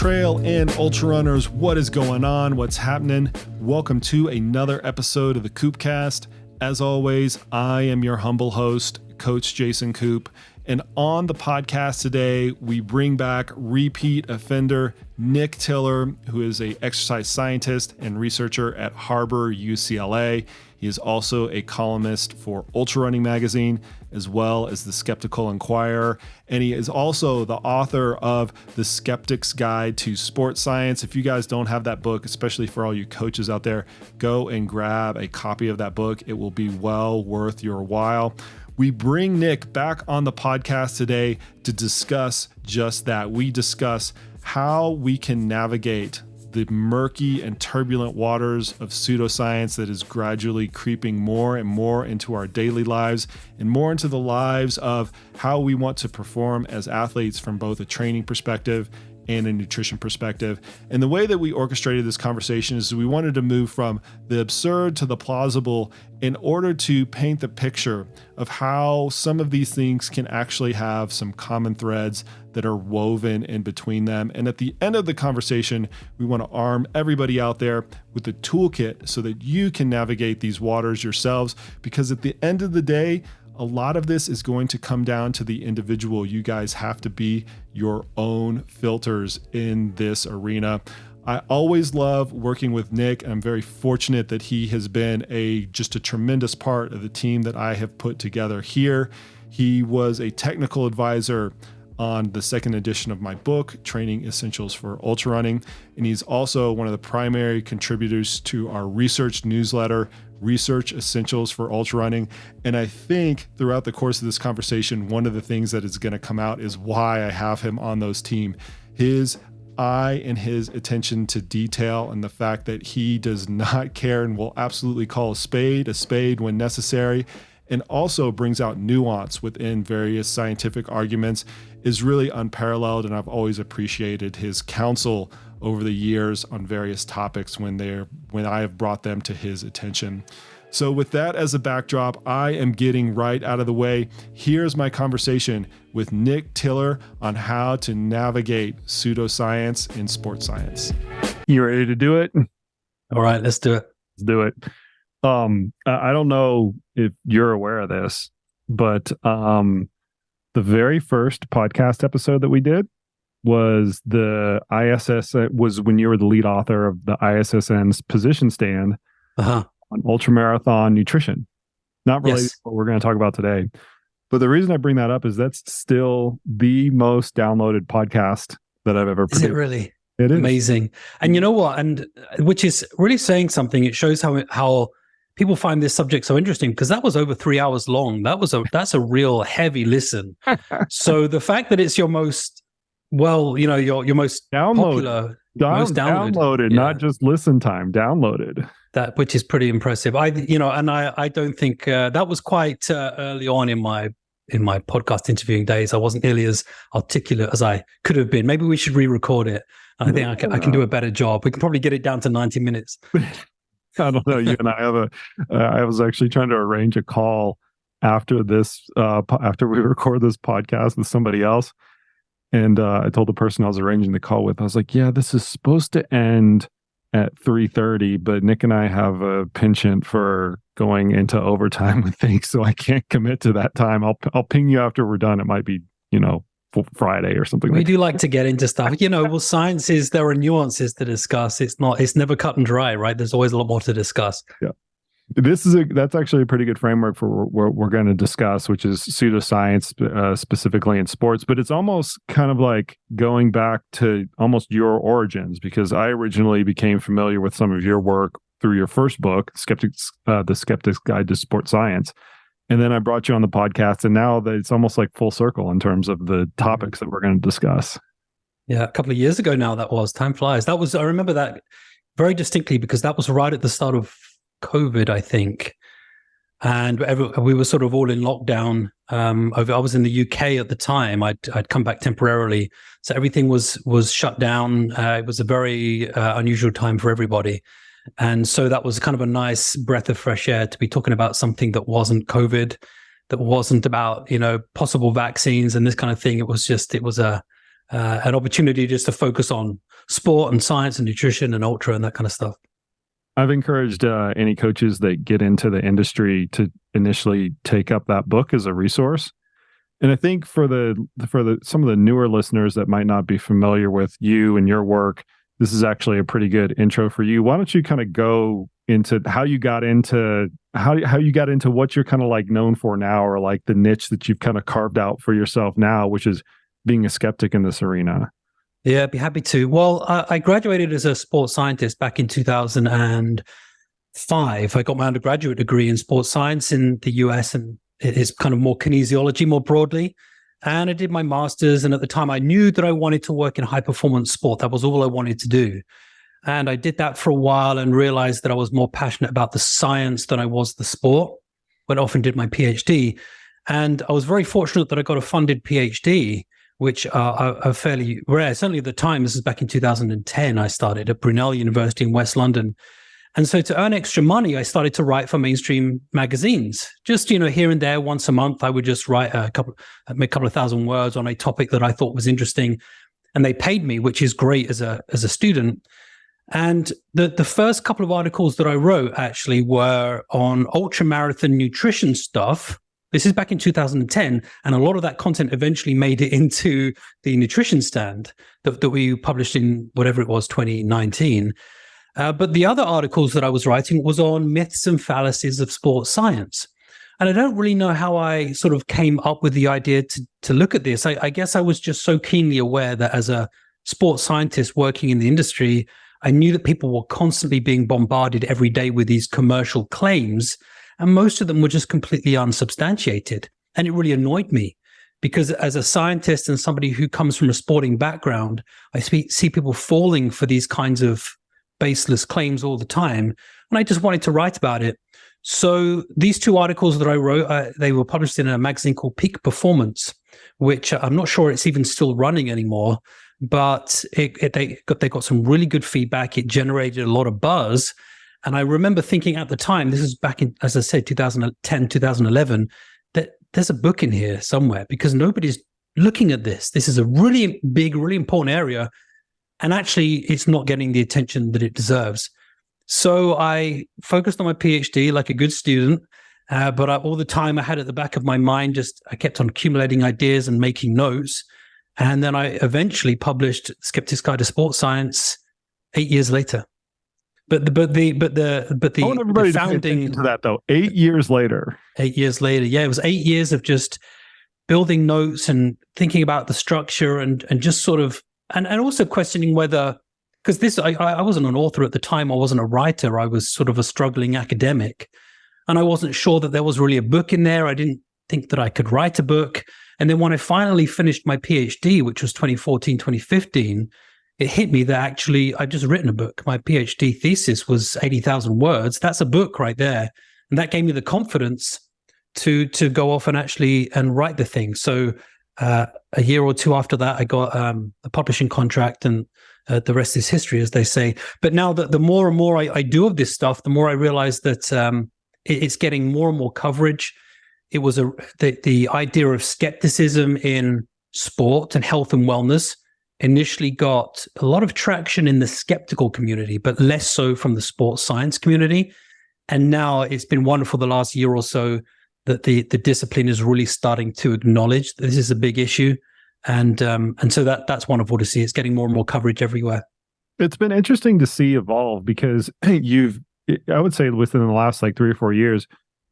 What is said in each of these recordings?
Trail and ultra runners, what is going on? What's happening? Welcome to another episode of the Koopcast. As always, I am your humble host, Coach Jason Koop. And on the podcast today, we bring back repeat offender Nick Tiller, who is an exercise scientist and researcher at Harbor-UCLA. He is also a columnist for Ultrarunning Magazine, as well as the Skeptical Inquirer. And he is also the author of The Skeptics Guide to Sports Science. If you guys don't have that book, especially for all you coaches out there, go and grab a copy of that book. It will be well worth your while. We bring Nick back on the podcast today to discuss just that. We discuss how we can navigate the murky and turbulent waters of pseudoscience that is gradually creeping more and more into our daily lives and more into the lives of how we want to perform as athletes from both a training perspective and a nutrition perspective. And the way that we orchestrated this conversation is we wanted to move from the absurd to the plausible in order to paint the picture of how some of these things can actually have some common threads that are woven in between them. And at the end of the conversation, we want to arm everybody out there with a toolkit so that you can navigate these waters yourselves, because at the end of the day, a lot of this is going to come down to the individual. You guys have to be your own filters in this arena. I always love working with Nick, and I'm very fortunate that he has been just a tremendous part of the team that I have put together here. He was a technical advisor on the second edition of my book, Training Essentials for Ultra Running, and he's also one of the primary contributors to our research newsletter, Research Essentials for Ultra Running. And I think throughout the course of this conversation, one of the things that is going to come out is why I have him on those team. His eye and his attention to detail, and the fact that he does not care and will absolutely call a spade when necessary, and also brings out nuance within various scientific arguments, is really unparalleled. And I've always appreciated his counsel over the years on various topics when I have brought them to his attention. So with that as a backdrop, I am getting right out of the way. Here's my conversation with Nick Tiller on how to navigate pseudoscience in sports science. You ready to do it? All right, let's do it. Let's do it. I don't know if you're aware of this, but the very first podcast episode that we did was the ISS, was when you were the lead author of the ISSN's position stand on ultramarathon nutrition. Not related to what we're going to talk about today. But the reason I bring that up is that's still the most downloaded podcast that I've ever produced. Is it really? It is. Amazing. And you know what? And which is really saying something. It shows how people find this subject so interesting, because that was over 3 hours long. That's a real heavy listen. So the fact that it's your most, your most popular, most downloaded, not just listen time, downloaded. That, which is pretty impressive. I don't think that was quite early on in my podcast interviewing days. I wasn't nearly as articulate as I could have been. Maybe we should re-record it. I think I can do a better job. We can probably get it down to 90 minutes. I don't know. You and I was actually trying to arrange a call after this, after we record this podcast with somebody else. And I told the person I was arranging the call with, I was like, yeah, this is supposed to end at 3:30, but Nick and I have a penchant for going into overtime with things, so I can't commit to that time. I'll ping you after we're done. It might be, Friday or something. We do like to get into stuff. Science is, there are nuances to discuss. It's never cut and dry, right? There's always a lot more to discuss. Yeah. That's actually a pretty good framework for what we're going to discuss, which is pseudoscience, specifically in sports. But it's almost kind of like going back to almost your origins, because I originally became familiar with some of your work through your first book, Skeptics, The Skeptics Guide to Sports Science. And then I brought you on the podcast, and now that it's almost like full circle in terms of the topics that we're going to discuss. Yeah, a couple of years ago now, time flies. I remember that very distinctly, because that was right at the start of COVID, I think. And we were sort of all in lockdown. I was in the UK at the time. I'd come back temporarily. So everything was shut down. It was a very unusual time for everybody. And so that was kind of a nice breath of fresh air to be talking about something that wasn't COVID, that wasn't about, possible vaccines and this kind of thing. It was a an opportunity just to focus on sport and science and nutrition and ultra and that kind of stuff. I've encouraged any coaches that get into the industry to initially take up that book as a resource. And I think for some of the newer listeners that might not be familiar with you and your work, this is actually a pretty good intro for you. Why don't you kind of go into how you got into what you're kind of like known for now, or like the niche that you've kind of carved out for yourself now, which is being a skeptic in this arena. Yeah, I'd be happy to. Well, I graduated as a sports scientist back in 2005. I got my undergraduate degree in sports science in the US, and it's kind of more kinesiology more broadly. And I did my master's, and at the time I knew that I wanted to work in high performance sport. That was all I wanted to do. And I did that for a while and realized that I was more passionate about the science than I was the sport. Went off and did my PhD. And I was very fortunate that I got a funded PhD, which are fairly rare. Certainly at the time, this is back in 2010, I started at Brunel University in West London. And so to earn extra money, I started to write for mainstream magazines. Just, here and there, once a month, I would just write a couple of thousand words on a topic that I thought was interesting. And they paid me, which is great as a student. And the first couple of articles that I wrote actually were on ultramarathon nutrition stuff. This is back in 2010, and a lot of that content eventually made it into the nutrition stand that we published in whatever it was, 2019. But the other articles that I was writing was on myths and fallacies of sports science. And I don't really know how I sort of came up with the idea to look at this. I guess I was just so keenly aware that as a sports scientist working in the industry, I knew that people were constantly being bombarded every day with these commercial claims, and most of them were just completely unsubstantiated. And it really annoyed me because as a scientist and somebody who comes from a sporting background, I see people falling for these kinds of baseless claims all the time. And I just wanted to write about it. So these two articles that I wrote, they were published in a magazine called Peak Performance, which I'm not sure it's even still running anymore, but they got some really good feedback. It generated a lot of buzz. And I remember thinking at the time, this is back in, as I said, 2010, 2011, that there's a book in here somewhere because nobody's looking at this. This is a really big, really important area. And actually, it's not getting the attention that it deserves. So I focused on my PhD like a good student, but all the time I had at the back of my mind, I kept on accumulating ideas and making notes. And then I eventually published Skeptics Guide to Sports Science 8 years later. But the I want everybody to pay attention to that though. 8 years later. 8 years later, yeah, it was 8 years of just building notes and thinking about the structure and just sort of and also questioning whether, because I wasn't an author at the time, I wasn't a writer, I was sort of a struggling academic, and I wasn't sure that there was really a book in there. I didn't think that I could write a book. And then when I finally finished my PhD, which was 2014, 2015, it hit me that actually I'd just written a book. My PhD thesis was 80,000 words. That's a book right there. And that gave me the confidence to go off and write the thing. So a year or two after that, I got a publishing contract, and the rest is history, as they say. But now that the more and more I do of this stuff, the more I realize that it's getting more and more coverage. It was the idea of skepticism in sport and health and wellness initially got a lot of traction in the skeptical community, but less so from the sports science community. And now it's been wonderful the last year or so that the discipline is really starting to acknowledge that this is a big issue. And so that's wonderful to see. It's getting more and more coverage everywhere. It's been interesting to see evolve because I would say within the last like 3 or 4 years,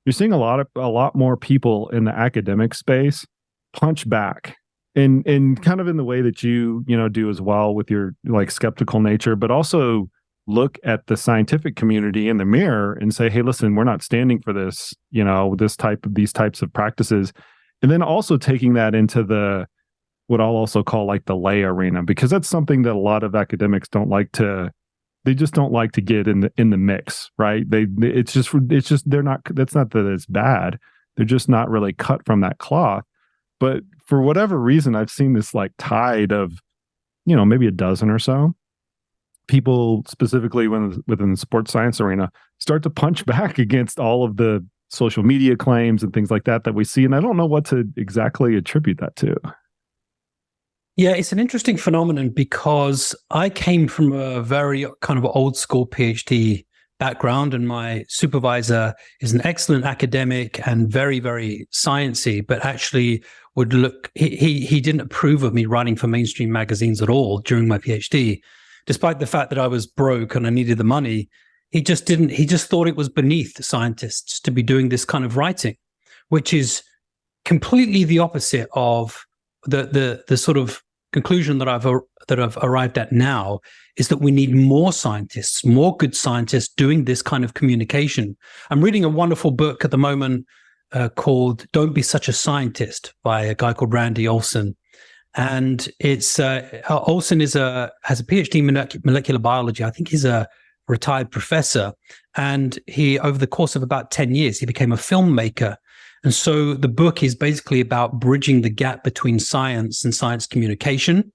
you're seeing a lot more people in the academic space punch back and kind of in the way that you do as well with your like skeptical nature, but also look at the scientific community in the mirror and say, hey, listen, we're not standing for this, these types of practices. And then also taking that into what I'll also call like the lay arena, because that's something that a lot of academics they just don't like to get in the mix, right? It's just they're not, that's not that it's bad. They're just not really cut from that cloth. But for whatever reason, I've seen this like tide of, maybe a dozen or so people, specifically within the sports science arena, start to punch back against all of the social media claims and things like that we see. And I don't know what to exactly attribute that to. Yeah, it's an interesting phenomenon because I came from a very kind of old school PhD background, and my supervisor is an excellent academic and very, very sciencey, but actually he didn't approve of me writing for mainstream magazines at all during my PhD, despite the fact that I was broke and I needed the money. He just thought it was beneath scientists to be doing this kind of writing, which is completely the opposite of the sort of conclusion that I've arrived at now, is that we need more scientists, more good scientists doing this kind of communication. I'm reading a wonderful book at the moment called "Don't Be Such a Scientist" by a guy called Randy Olson, and it's Olson has a PhD in molecular biology. I think he's a retired professor, and he, over the course of about 10 years, he became a filmmaker. And so the book is basically about bridging the gap between science and science communication.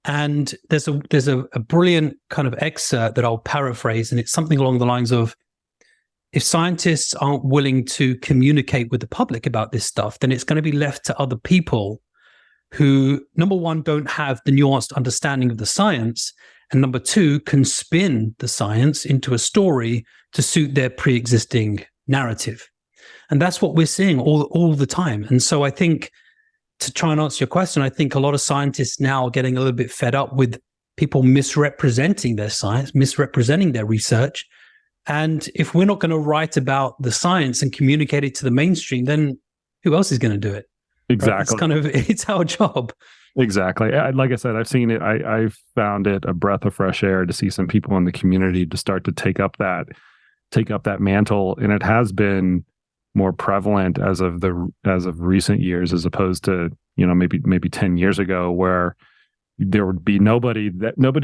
And there's a brilliant kind of excerpt that I'll paraphrase, and it's something along the lines of, if scientists aren't willing to communicate with the public about this stuff, then it's going to be left to other people who, number one, don't have the nuanced understanding of the science, and number two, can spin the science into a story to suit their pre-existing narrative. And that's what we're seeing all the time. And so I think, to try and answer your question, I think a lot of scientists now are getting a little bit fed up with people misrepresenting their science, misrepresenting their research. And if we're not going to write about the science and communicate it to the mainstream, then who else is going to do it? Exactly. Right? It's our job. Exactly. Like I said, I've seen it. I've found it a breath of fresh air to see some people in the community to start to take up that mantle. And it has been more prevalent as of recent years, as opposed to, maybe 10 years ago, where there would be nobody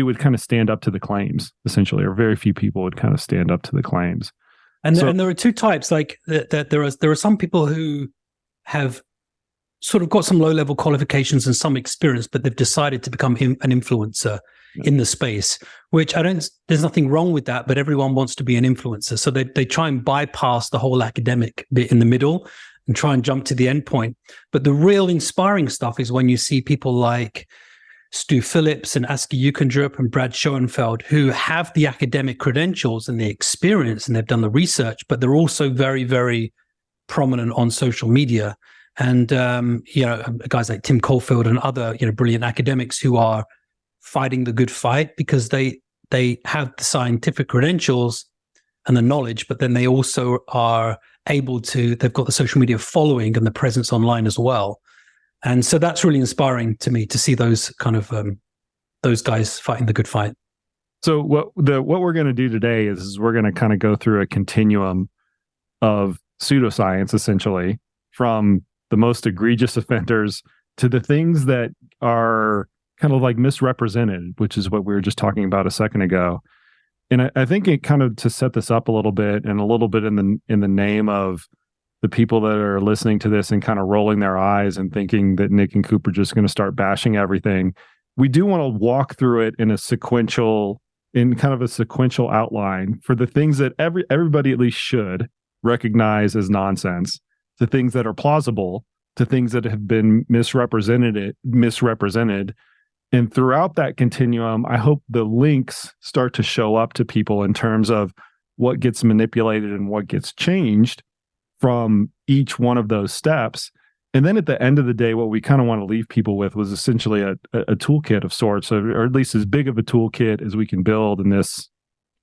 would kind of stand up to the claims, essentially, or very few people would kind of stand up to the claims. And there are two types, like that. There are some people who have sort of got some low-level qualifications and some experience, but they've decided to become an influencer in the space, which there's nothing wrong with that, but everyone wants to be an influencer. So they try and bypass the whole academic bit in the middle and try and jump to the end point. But the real inspiring stuff is when you see people like Stu Phillips and Aski Jukendrup and Brad Schoenfeld, who have the academic credentials and the experience, and they've done the research, but they're also very, very prominent on social media. And, guys like Tim Caulfield and other, brilliant academics who are fighting the good fight because they have the scientific credentials and the knowledge, but then they also are they've got the social media following and the presence online as well. And so that's really inspiring to me to see those kind of, those guys fighting the good fight. So what we're going to do today is we're going to kind of go through a continuum of pseudoscience, essentially, from the most egregious offenders to the things that are kind of like misrepresented, which is what we were just talking about a second ago. And I think it kind of, to set this up a little bit, and a little bit in the name of the people that are listening to this and kind of rolling their eyes and thinking that Nick and Koop are just going to start bashing everything, we do want to walk through it in kind of a sequential outline for the things that everybody at least should recognize as nonsense, to things that are plausible, to things that have been misrepresented. And throughout that continuum, I hope the links start to show up to people in terms of what gets manipulated and what gets changed from each one of those steps. And then at the end of the day, what we kind of want to leave people with was essentially a toolkit of sorts, or at least as big of a toolkit as we can build in this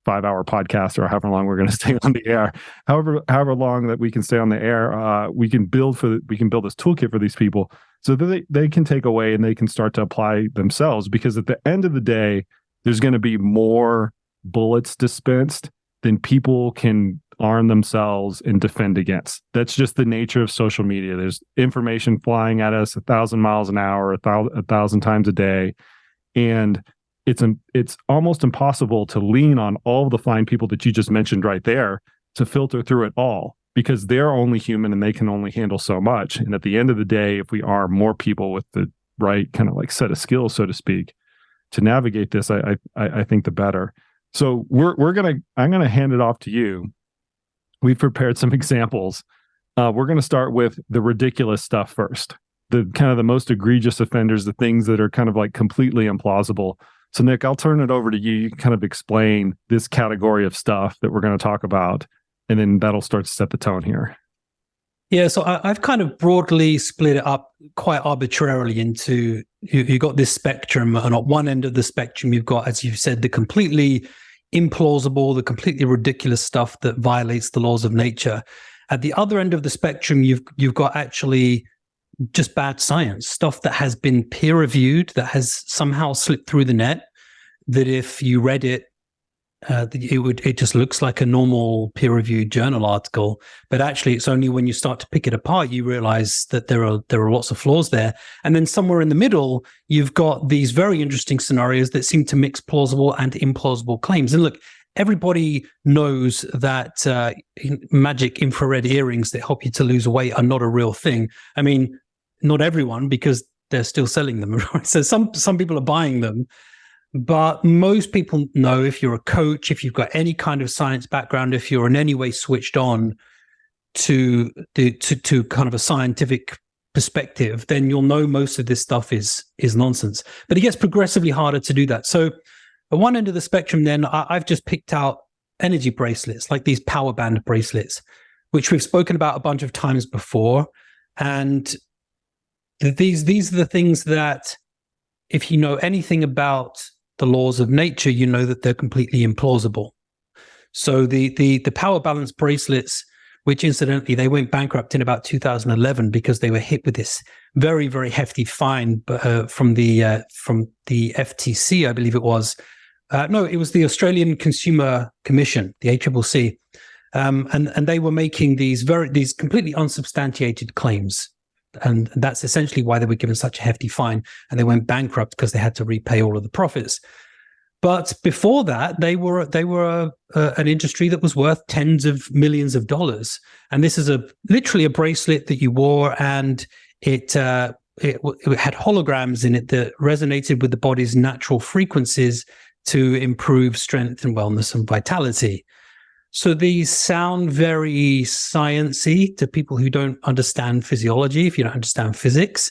5-hour podcast, or however long we're going to stay on the air. However long that we can stay on the air, we can build this toolkit for these people so that they can take away and they can start to apply themselves. Because at the end of the day, there's going to be more bullets dispensed than people can arm themselves and defend against. That's just the nature of social media. There's information flying at us 1,000 miles an hour, 1,000 times a day, and it's almost impossible to lean on all the fine people that you just mentioned right there to filter through it all, because they're only human and they can only handle so much. And at the end of the day, if we are more people with the right kind of like set of skills, so to speak, to navigate this, I think the better. So I'm gonna hand it off to you. We've prepared some examples. We're gonna start with the ridiculous stuff first. the kind of the most egregious offenders, the things that are kind of like completely implausible. So Nick, I'll turn it over to you. You can kind of explain this category of stuff that we're going to talk about, and then that'll start to set the tone here. Yeah, so I've kind of broadly split it up quite arbitrarily into, you got this spectrum, and at one end of the spectrum, you've got, as you've said, the completely implausible, the completely ridiculous stuff that violates the laws of nature. At the other end of the spectrum, you've got actually just bad science, stuff that has been peer-reviewed, that has somehow slipped through the net, that if you read it, it just looks like a normal peer-reviewed journal article, but actually it's only when you start to pick it apart you realize that there are lots of flaws there. And then somewhere in the middle you've got these very interesting scenarios that seem to mix plausible and implausible claims. And look, everybody knows that magic infrared earrings that help you to lose weight are not a real thing. I mean, not everyone, because they're still selling them, right? So some people are buying them. But most people know, if you're a coach, if you've got any kind of science background, if you're in any way switched on to kind of a scientific perspective, then you'll know most of this stuff is nonsense. But it gets progressively harder to do that. So at one end of the spectrum, then I've just picked out energy bracelets, like these power band bracelets, which we've spoken about a bunch of times before. And these are the things that, if you know anything about the laws of nature, you know that they're completely implausible. So the power balance bracelets, which incidentally, they went bankrupt in about 2011 because they were hit with this very, very hefty fine from the FTC, I believe it was. No, it was the Australian Consumer Commission, the ACCC. And they were making these completely unsubstantiated claims. And that's essentially why they were given such a hefty fine, and they went bankrupt because they had to repay all of the profits. But before that, they were an industry that was worth tens of millions of dollars. And this is literally a bracelet that you wore, and it had holograms in it that resonated with the body's natural frequencies to improve strength and wellness and vitality. So these sound very sciencey to people who don't understand physiology. If you don't understand physics,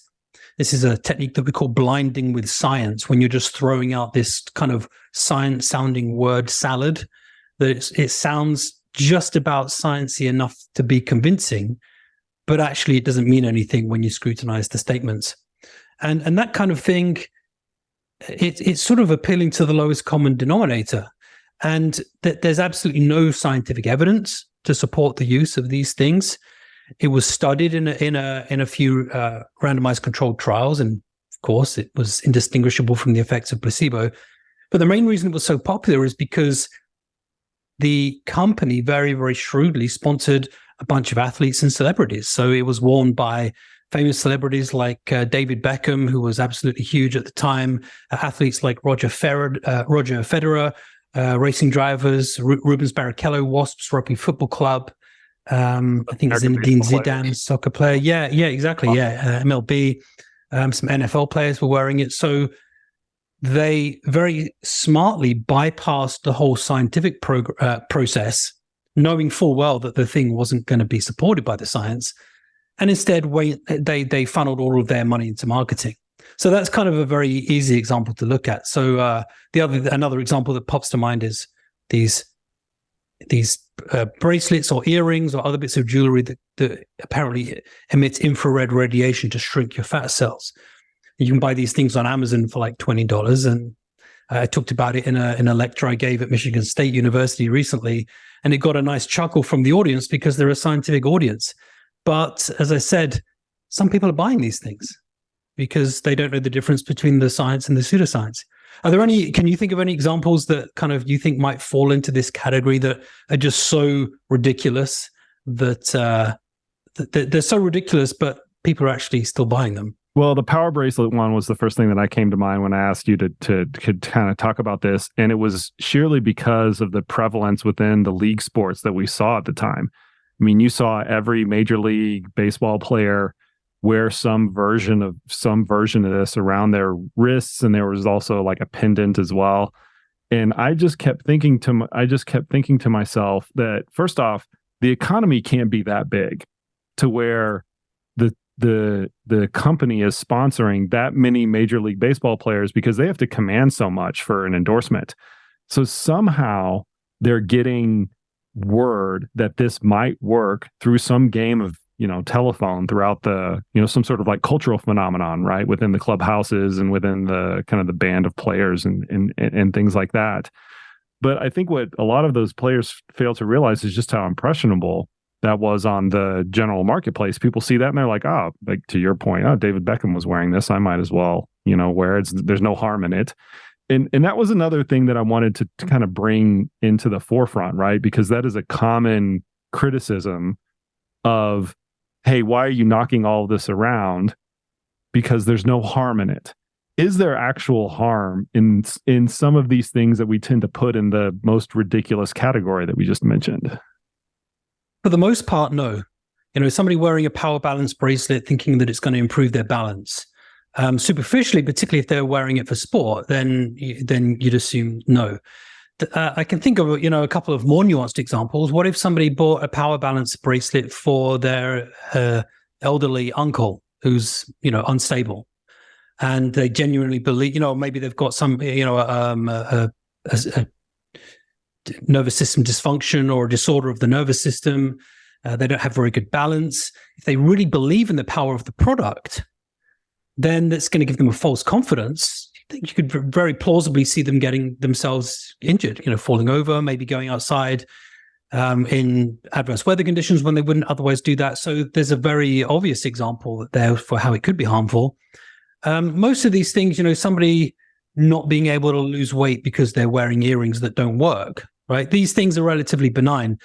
this is a technique that we call blinding with science, when you're just throwing out this kind of science-sounding word salad that it sounds just about sciencey enough to be convincing, but actually it doesn't mean anything when you scrutinize the statements. And that kind of thing, it's sort of appealing to the lowest common denominator. And there's absolutely no scientific evidence to support the use of these things. It was studied in a few randomized controlled trials, and of course, it was indistinguishable from the effects of placebo. But the main reason it was so popular is because the company very, very shrewdly sponsored a bunch of athletes and celebrities. So it was worn by famous celebrities like David Beckham, who was absolutely huge at the time, athletes like Roger Federer, racing drivers, Rubens Barrichello, Wasps Rugby Football Club. I think Zinedine Zidane, soccer player. Yeah, exactly. Yeah, MLB. Some NFL players were wearing it. So they very smartly bypassed the whole scientific process, knowing full well that the thing wasn't going to be supported by the science, and instead they funneled all of their money into marketing. So that's kind of a very easy example to look at. So another example that pops to mind is these bracelets or earrings or other bits of jewelry that apparently emits infrared radiation to shrink your fat cells. You can buy these things on Amazon for like $20. And I talked about it in a lecture I gave at Michigan State University recently, and it got a nice chuckle from the audience because they're a scientific audience. But as I said, some people are buying these things because they don't know the difference between the science and the pseudoscience. Can you think of any examples that kind of you think might fall into this category that are just so ridiculous that they're so ridiculous, but people are actually still buying them? Well, the power bracelet one was the first thing that I came to mind when I asked you to kind of talk about this. And it was sheerly because of the prevalence within the league sports that we saw at the time. I mean, you saw every Major League Baseball player wear some version of this around their wrists, and there was also like a pendant as well. And I just kept thinking to myself that, first off, the economy can't be that big to where the company is sponsoring that many Major League Baseball players because they have to command so much for an endorsement. So somehow they're getting word that this might work through some game of, telephone throughout the, some sort of like cultural phenomenon, right? Within the clubhouses and within the kind of the band of players and things like that. But I think what a lot of those players fail to realize is just how impressionable that was on the general marketplace. People see that and they're like, oh, like to your point, oh, David Beckham was wearing this, I might as well, wear it. There's no harm in it. And that was another thing that I wanted to kind of bring into the forefront, right? Because that is a common criticism of, hey, why are you knocking all of this around? Because there's no harm in it. Is there actual harm in some of these things that we tend to put in the most ridiculous category that we just mentioned? For the most part, no. Somebody wearing a power balance bracelet thinking that it's going to improve their balance. Superficially, particularly if they're wearing it for sport, then you'd assume no. I can think of a couple of more nuanced examples. What if somebody bought a power balance bracelet for their elderly uncle who's unstable, and they genuinely believe maybe they've got some a nervous system dysfunction or a disorder of the nervous system. They don't have very good balance. If they really believe in the power of the product, then that's going to give them a false confidence. You could very plausibly see them getting themselves injured, falling over, maybe going outside in adverse weather conditions when they wouldn't otherwise do that. So there's a very obvious example there for how it could be harmful. Most of these things, somebody not being able to lose weight because they're wearing earrings that don't work, right? These things are relatively benign.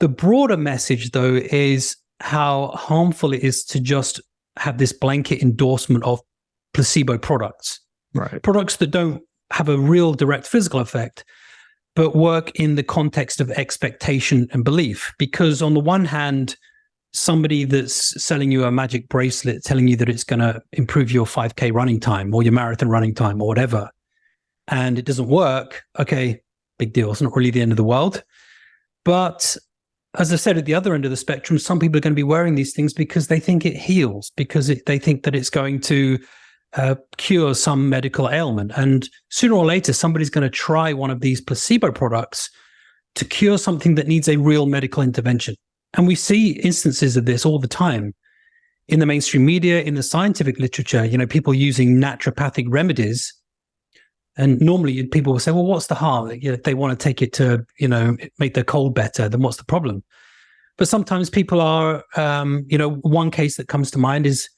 The broader message, though, is how harmful it is to just have this blanket endorsement of placebo products. Right. Products that don't have a real direct physical effect, but work in the context of expectation and belief. Because on the one hand, somebody that's selling you a magic bracelet, telling you that it's going to improve your 5K running time or your marathon running time or whatever, and it doesn't work, okay, big deal. It's not really the end of the world. But as I said, at the other end of the spectrum, some people are going to be wearing these things because they think it heals, because they think that it's going to cure some medical ailment. And sooner or later, somebody's going to try one of these placebo products to cure something that needs a real medical intervention. And we see instances of this all the time in the mainstream media, in the scientific literature, people using naturopathic remedies. And normally people will say, well, what's the harm? If they want to take it to, make their cold better, then what's the problem? But sometimes people are, one case that comes to mind is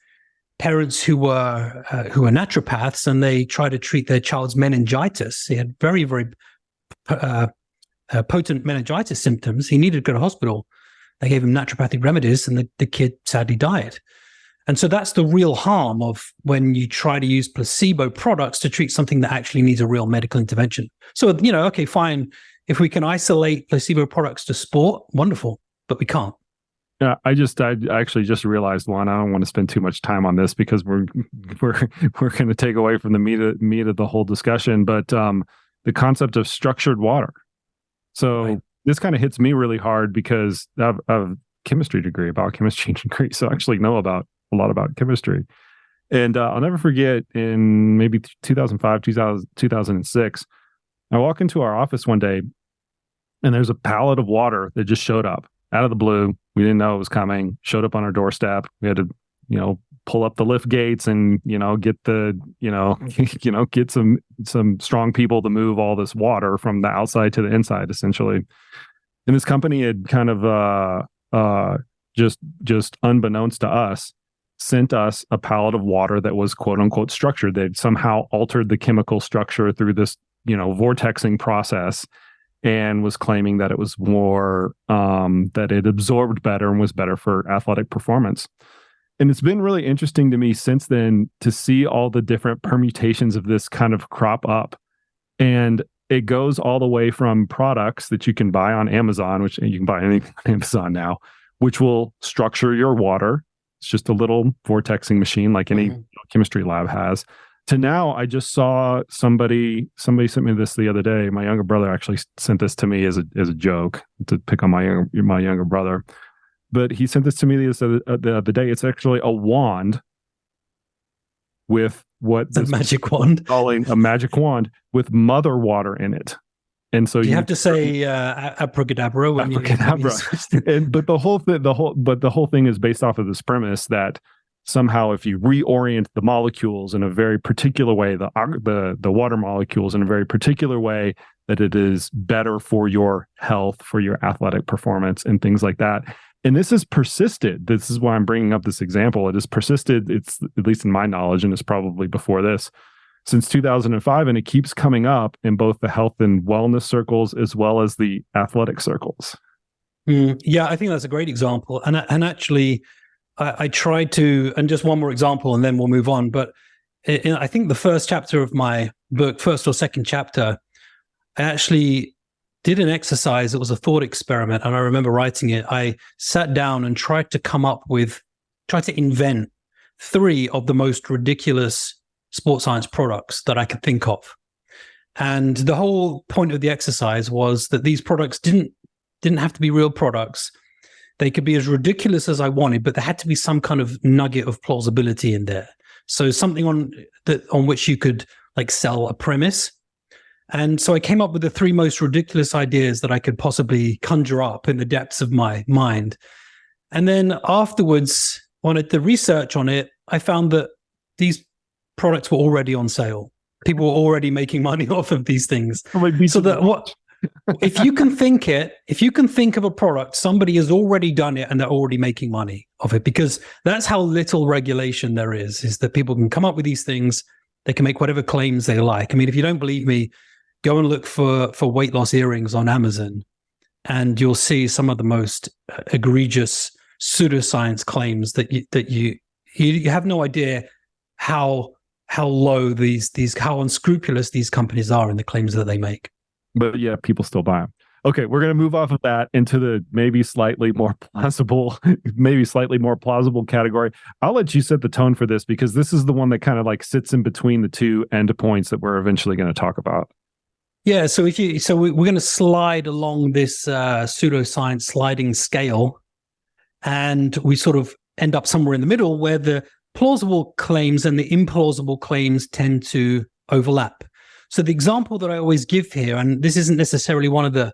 parents who were naturopaths, and they try to treat their child's meningitis. He had very, very potent meningitis symptoms. He needed to go to hospital. They gave him naturopathic remedies, and the kid sadly died. And so that's the real harm of when you try to use placebo products to treat something that actually needs a real medical intervention. So, okay, fine. If we can isolate placebo products to sport, wonderful, but we can't. Yeah, I actually just realized one. I don't want to spend too much time on this because we're going to take away from the meat of the whole discussion. But the concept of structured water. So right. This kind of hits me really hard because I have a chemistry degree, biochemistry degree, so I actually know a lot about chemistry. And I'll never forget, in maybe 2005, 2006, I walk into our office one day, and there's a pallet of water that just showed up out of the blue. We didn't know it was coming. Showed up on our doorstep. We had to, pull up the lift gates and, get the, get some strong people to move all this water from the outside to the inside, essentially. And this company had kind of just unbeknownst to us, sent us a pallet of water that was quote unquote structured. They'd somehow altered the chemical structure through this, vortexing process, and was claiming that it was more, that it absorbed better and was better for athletic performance. And it's been really interesting to me since then to see all the different permutations of this kind of crop up. And it goes all the way from products that you can buy on Amazon, which you can buy anything on Amazon now, which will structure your water. It's just a little vortexing machine like any chemistry lab has. To now, I just saw somebody sent me this the other day. My younger brother actually sent this to me as a joke to pick on my younger brother. but he sent this to me the other day. It's actually a wand with what the magic wand, calling a magic wand with mother water in it. And so you have to say abracadabra when abracadabra. But the whole thing is based off of this premise that somehow if you reorient the molecules in a very particular way, the water molecules in a very particular way, that it is better for your health, for your athletic performance, and things like that. And this has persisted. This is why I'm bringing up this example. It has persisted, it's at least in my knowledge, and it's probably before this, since 2005, and it keeps coming up in both the health and wellness circles as well as the athletic circles. Yeah, I think that's a great example. And actually, I tried to, and just one more example, and then we'll move on. But I think the first chapter of my book, first or second chapter, I actually did an exercise. It was a thought experiment, and I remember writing it. I sat down and tried to invent 3 of the most ridiculous sports science products that I could think of. And the whole point of the exercise was that these products didn't have to be real products. They could be as ridiculous as I wanted, but there had to be some kind of nugget of plausibility in there. So something on which you could like sell a premise. And so I came up with the 3 most ridiculous ideas that I could possibly conjure up in the depths of my mind. And then afterwards, when I did the research on it, I found that these products were already on sale. People were already making money off of these things. So that what if you can think of a product, somebody has already done it and they're already making money off it, because that's how little regulation there is that people can come up with these things. They can make whatever claims they like. I mean, if you don't believe me, go and look for weight loss earrings on Amazon, and you'll see some of the most egregious pseudoscience claims that you have no idea how low how unscrupulous these companies are in the claims that they make. But yeah, people still buy them. Okay, we're going to move off of that into the maybe slightly more plausible category. I'll let you set the tone for this, because this is the one that kind of like sits in between the 2 endpoints that we're eventually going to talk about. Yeah, so we're going to slide along this pseudoscience sliding scale, and we sort of end up somewhere in the middle where the plausible claims and the implausible claims tend to overlap. So the example that I always give here, and this isn't necessarily one of the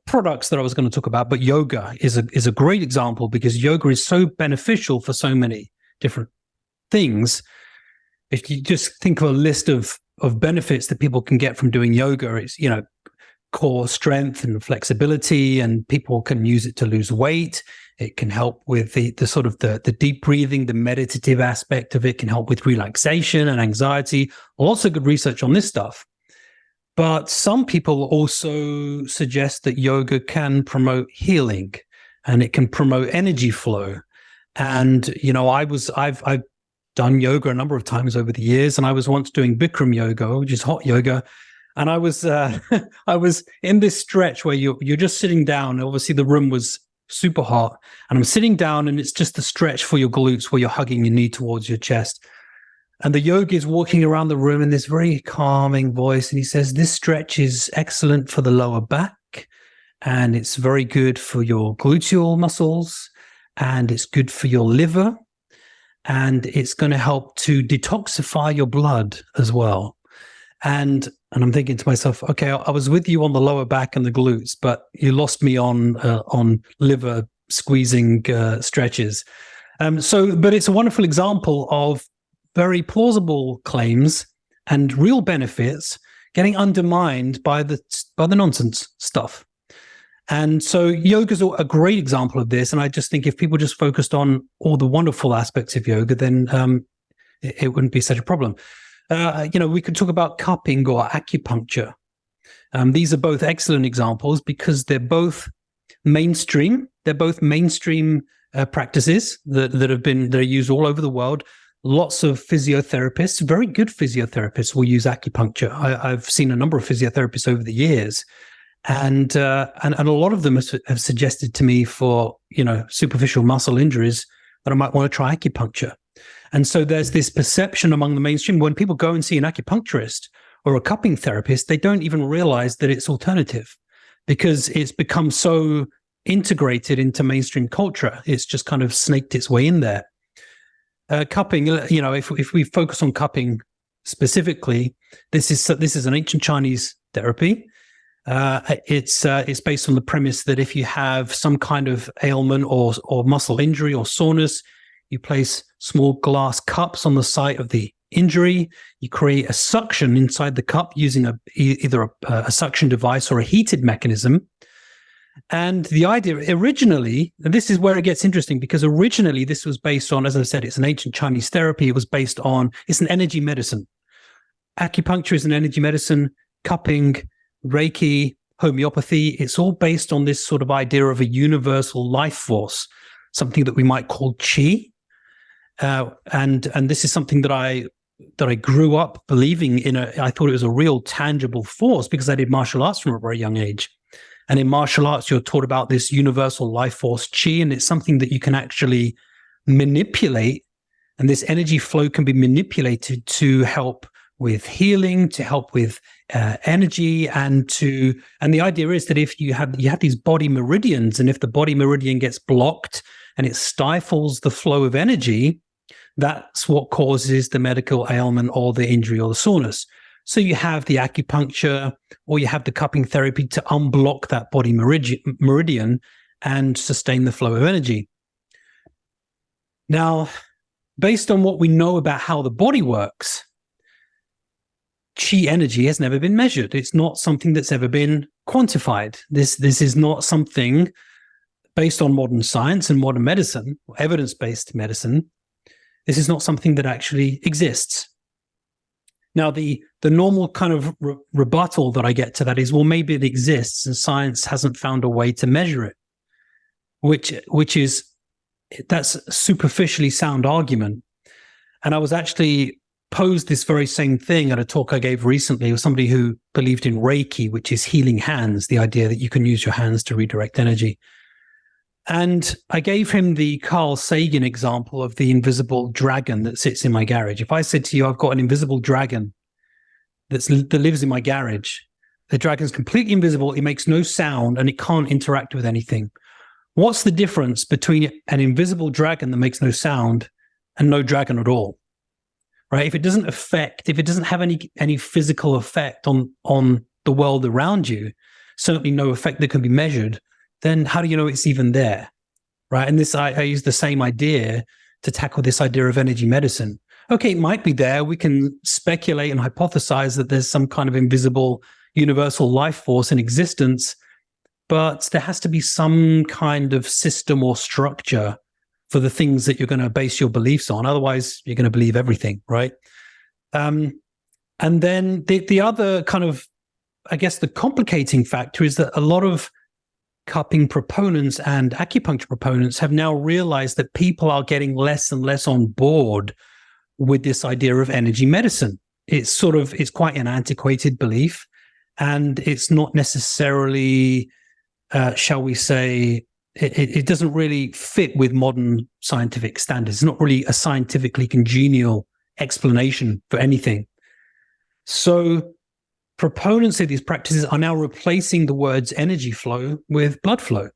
products that I was going to talk about, but yoga is a great example, because yoga is so beneficial for so many different things. If you just think of a list of benefits that people can get from doing yoga, it's, core strength and flexibility, and people can use it to lose weight. It can help with the sort of the deep breathing, the meditative aspect of it, can help with relaxation and anxiety. Lots of good research on this stuff. But some people also suggest that yoga can promote healing, and it can promote energy flow. And, I've done yoga a number of times over the years, and I was once doing Bikram yoga, which is hot yoga. And I was in this stretch where you're just sitting down. Obviously, the room was super hot, and I'm sitting down, and it's just the stretch for your glutes where you're hugging your knee towards your chest. And the yogi is walking around the room in this very calming voice, and he says, "This stretch is excellent for the lower back, and it's very good for your gluteal muscles, and it's good for your liver, and it's going to help to detoxify your blood as well." And I'm thinking to myself, okay, I was with you on the lower back and the glutes, but you lost me on liver squeezing stretches. But it's a wonderful example of very plausible claims and real benefits getting undermined by the nonsense stuff. And so yoga's a great example of this. And I just think if people just focused on all the wonderful aspects of yoga, then it wouldn't be such a problem. We could talk about cupping or acupuncture. These are both excellent examples because they're both mainstream. They're both mainstream practices that are used all over the world. Lots of physiotherapists, very good physiotherapists, will use acupuncture. I've seen a number of physiotherapists over the years, and a lot of them have suggested to me for superficial muscle injuries that I might want to try acupuncture. And so there's this perception among the mainstream when people go and see an acupuncturist or a cupping therapist, they don't even realize that it's alternative because it's become so integrated into mainstream culture. It's just kind of snaked its way in there. Cupping, if we focus on cupping specifically, this is an ancient Chinese therapy. It's based on the premise that if you have some kind of ailment or muscle injury or soreness, you place small glass cups on the site of the injury. You create a suction inside the cup using either a suction device or a heated mechanism. And the idea originally, and this is where it gets interesting, because originally this was based on, as I said, it's an ancient Chinese therapy. It was based on, it's an energy medicine. Acupuncture is an energy medicine, cupping, Reiki, homeopathy. It's all based on this sort of idea of a universal life force, something that we might call chi. And this is something that I grew up believing in. I thought it was a real tangible force because I did martial arts from a very young age. And in martial arts, you're taught about this universal life force, chi, and it's something that you can actually manipulate. And this energy flow can be manipulated to help with healing, to help with energy, and the idea is that if you have these body meridians, and if the body meridian gets blocked and it stifles the flow of energy, that's what causes the medical ailment or the injury or the soreness. So you have the acupuncture or you have the cupping therapy to unblock that body meridian and sustain the flow of energy. Now, based on what we know about how the body works, chi energy has never been measured. It's not something that's ever been quantified. This is not something based on modern science and modern medicine, or evidence-based medicine. This is not something that actually exists. Now, the normal kind of rebuttal that I get to that is, well, maybe it exists and science hasn't found a way to measure it, that's a superficially sound argument. And I was actually posed this very same thing at a talk I gave recently with somebody who believed in Reiki, which is healing hands, the idea that you can use your hands to redirect energy. And I gave him the Carl Sagan example of the invisible dragon that sits in my garage. If I said to you, I've got an invisible dragon that lives in my garage, the dragon's completely invisible, it makes no sound, and it can't interact with anything. What's the difference between an invisible dragon that makes no sound and no dragon at all? Right? If it doesn't have any physical effect on the world around you, certainly no effect that can be measured, then how do you know it's even there? Right? And I use the same idea to tackle this idea of energy medicine. Okay, it might be there. We can speculate and hypothesize that there's some kind of invisible universal life force in existence, but there has to be some kind of system or structure for the things that you're going to base your beliefs on. Otherwise, you're going to believe everything, right? And then the other kind of, I guess, the complicating factor is that a lot of cupping proponents and acupuncture proponents have now realized that people are getting less and less on board with this idea of energy medicine. It's quite an antiquated belief, and it's not necessarily, shall we say, it doesn't really fit with modern scientific standards. It's not really a scientifically congenial explanation for anything. So proponents of these practices are now replacing the words energy flow with blood flow.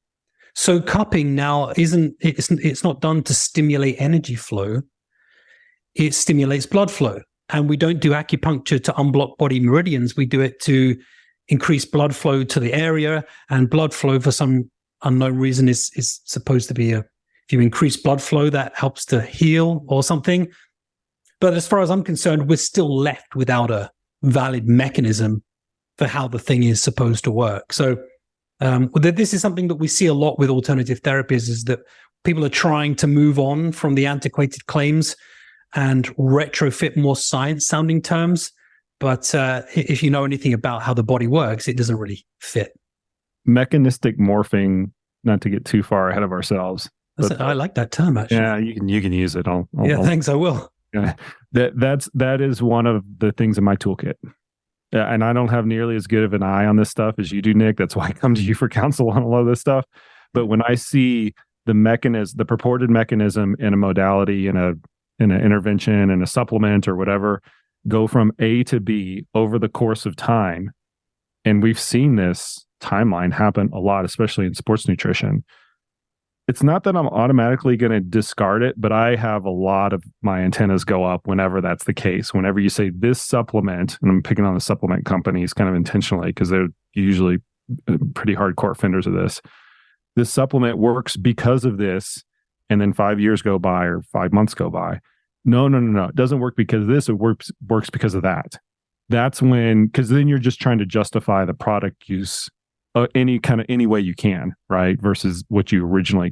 So cupping now it's not done to stimulate energy flow. It stimulates blood flow. And we don't do acupuncture to unblock body meridians. We do it to increase blood flow to the area, and blood flow for some unknown reason is supposed to be if you increase blood flow, that helps to heal or something. But as far as I'm concerned, we're still left without a valid mechanism for how the thing is supposed to work. So this is something that we see a lot with alternative therapies, is that people are trying to move on from the antiquated claims and retrofit more science-sounding terms. But if you know anything about how the body works, it doesn't really fit. Mechanistic morphing, not to get too far ahead of ourselves. But, I like that term, actually. Yeah, you can use it. Thanks, I will. Yeah, that is one of the things in my toolkit. Yeah, and I don't have nearly as good of an eye on this stuff as you do, Nick. That's why I come to you for counsel on a lot of this stuff. But when I see the purported mechanism in a modality, in an intervention, in a supplement or whatever, go from A to B over the course of time, and we've seen this timeline happen a lot, especially in sports nutrition. It's not that I'm automatically going to discard it, but I have a lot of my antennas go up whenever that's the case. Whenever you say this supplement, and I'm picking on the supplement companies kind of intentionally because they're usually pretty hardcore offenders of this supplement works because of this, and then 5 years go by or 5 months go by. No. It doesn't work because of this. It works because of that. That's when, because then you're just trying to justify the product use any way you can, right? Versus what you originally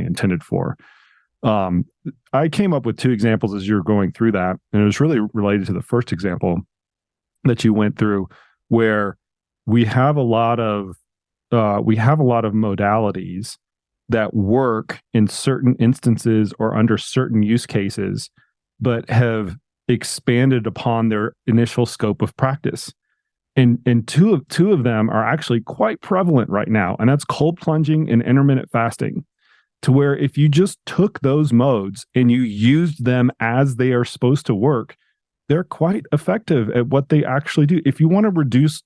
intended for. I came up with 2 examples as you were going through that, and it was really related to the first example that you went through, where we have a lot of modalities that work in certain instances or under certain use cases, but have expanded upon their initial scope of practice. And two of them are actually quite prevalent right now, and that's cold plunging and intermittent fasting. To where if you just took those modes and you used them as they are supposed to work, they're quite effective at what they actually do. If you want to reduce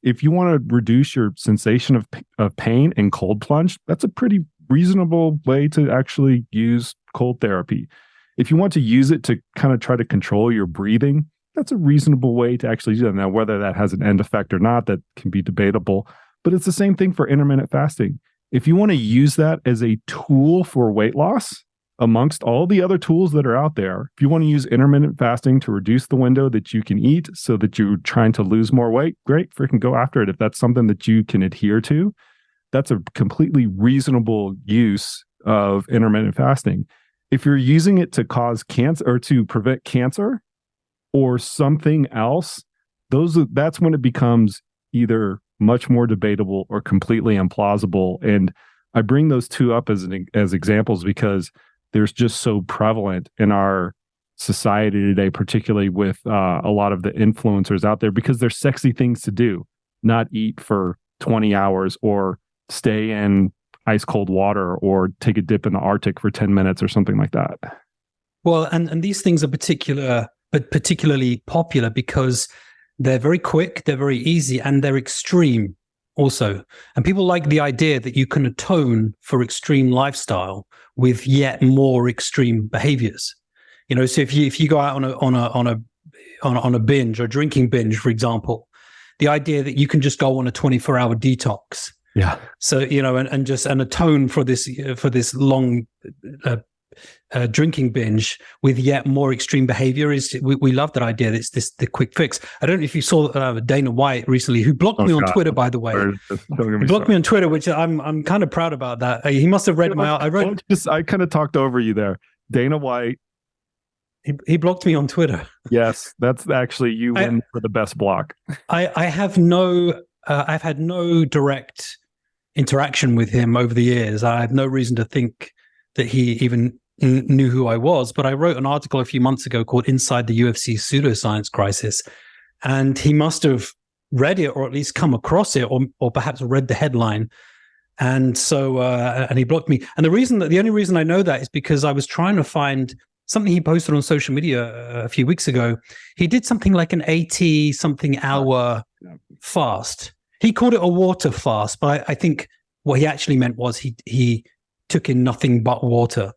your sensation of pain and cold plunge, that's a pretty reasonable way to actually use cold therapy. If you want to use it to kind of try to control your breathing, that's a reasonable way to actually do that. Now, whether that has an end effect or not, that can be debatable, but it's the same thing for intermittent fasting. If you want to use that as a tool for weight loss, amongst all the other tools that are out there, if you want to use intermittent fasting to reduce the window that you can eat so that you're trying to lose more weight, great, freaking go after it. If that's something that you can adhere to, that's a completely reasonable use of intermittent fasting. If you're using it to cause cancer or to prevent cancer or something else, that's when it becomes either much more debatable or completely implausible. And I bring those 2 up as examples because they're just so prevalent in our society today, particularly with a lot of the influencers out there, because they're sexy things to do, not eat for 20 hours or stay in ice cold water or take a dip in the Arctic for 10 minutes or something like that. Well, and these things are particularly popular because they're very quick, they're very easy, and they're extreme also. And people like the idea that you can atone for extreme lifestyle with yet more extreme behaviors. You know, so if you go out on a binge or drinking binge, for example, the idea that you can just go on a 24-hour detox. Yeah. So, you know, and atone for this long drinking binge with yet more extreme behavior we love that idea. It's the quick fix. I don't know if you saw Dana White recently, who blocked me on Twitter, by the way. He blocked me on Twitter, which I'm kind of proud about that. He must have read I kind of talked over you there. Dana White. He blocked me on Twitter. Yes, that's actually you win for the best block. I've had no direct interaction with him over the years. I have no reason to think that he even knew who I was, but I wrote an article a few months ago called Inside the UFC Pseudoscience Crisis, and he must have read it or at least come across it or perhaps read the headline. And so and he blocked me. And the only reason I know that is because I was trying to find something he posted on social media a few weeks ago. He did something like an 80-something hour fast. He called it a water fast, but I think what he actually meant was he took in nothing but water.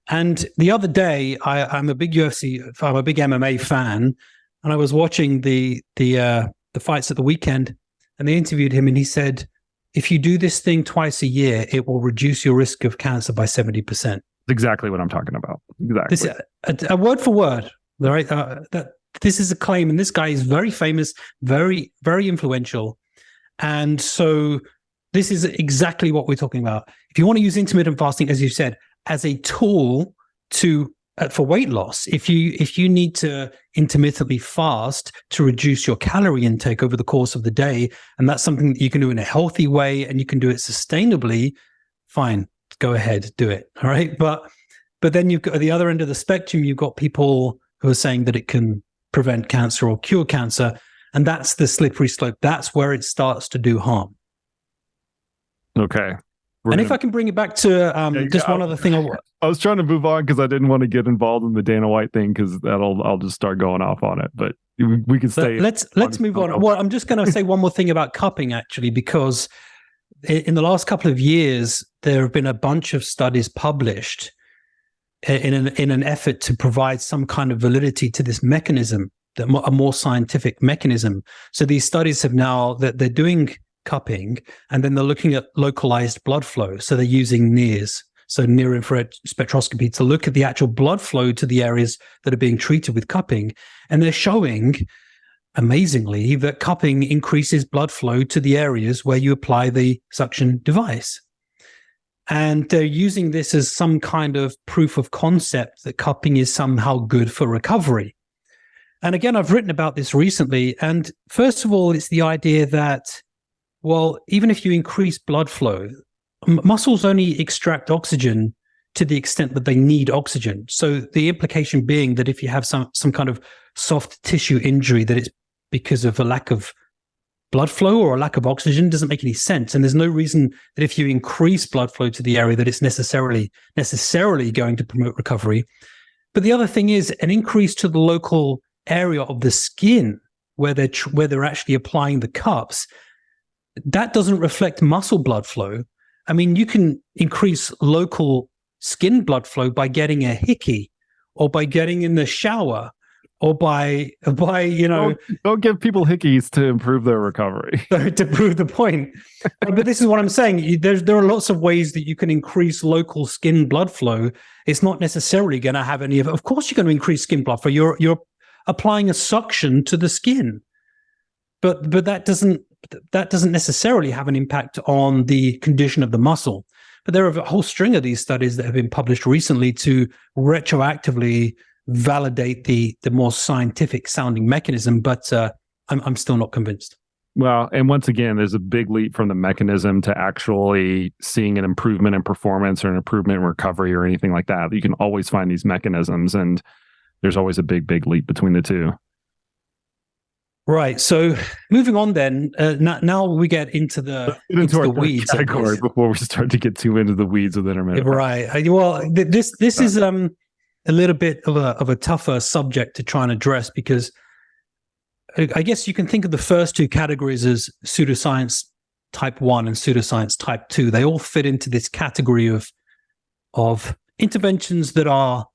And the other day, I'm a big MMA fan, and I was watching the fights at the weekend, and they interviewed him, and he said, if you do this thing twice a year, it will reduce your risk of cancer by 70%. Exactly what I'm talking about. Exactly. This, a word for word, right? That this is a claim, and this guy is very famous, very, very influential. And so this is exactly what we're talking about. If you want to use intermittent fasting, as you said, as a tool for weight loss, if you need to intermittently fast to reduce your calorie intake over the course of the day, and that's something that you can do in a healthy way and you can do it sustainably, fine, go ahead, do it. All right. But then you've got at the other end of the spectrum, you've got people who are saying that it can prevent cancer or cure cancer. And that's the slippery slope. That's where it starts to do harm. Okay. If I can bring it back to one other thing. I was trying to move on because I didn't want to get involved in the Dana White thing because I'll just start going off on it. But we can stay. Let's move on. Well, I'm just going to say one more thing about cupping, actually, because in the last couple of years, there have been a bunch of studies published in an effort to provide some kind of validity to this mechanism, a more scientific mechanism. So these studies have now that they're doing cupping, and then they're looking at localized blood flow. So they're using NIRS, so near infrared spectroscopy, to look at the actual blood flow to the areas that are being treated with cupping. And they're showing, amazingly, that cupping increases blood flow to the areas where you apply the suction device. And they're using this as some kind of proof of concept that cupping is somehow good for recovery. And again, I've written about this recently. And first of all, it's the idea that, well, even if you increase blood flow, muscles only extract oxygen to the extent that they need oxygen. So the implication being that if you have some kind of soft tissue injury, that it's because of a lack of blood flow or a lack of oxygen, doesn't make any sense. And there's no reason that if you increase blood flow to the area that it's necessarily going to promote recovery. But the other thing is an increase to the local area of the skin where they're actually applying the cups, that doesn't reflect muscle blood flow. I mean, you can increase local skin blood flow by getting a hickey or by getting in the shower or by Don't give people hickeys to improve their recovery. To prove the point. But this is what I'm saying. There are lots of ways that you can increase local skin blood flow. It's not necessarily going to have any of course, you're going to increase skin blood flow. You're applying a suction to the skin. But that doesn't necessarily have an impact on the condition of the muscle. But there are a whole string of these studies that have been published recently to retroactively validate the more scientific sounding mechanism, but I'm still not convinced. Well, and once again, there's a big leap from the mechanism to actually seeing an improvement in performance or an improvement in recovery or anything like that. You can always find these mechanisms, and there's always a big leap between the two. Right. So moving on then, now we get into the weeds category before we start to get too into the weeds with intermittent. Right. Well, this is a little bit of a tougher subject to try and address, because I guess you can think of the first two categories as pseudoscience type 1 and pseudoscience type 2. They all fit into this category of interventions that are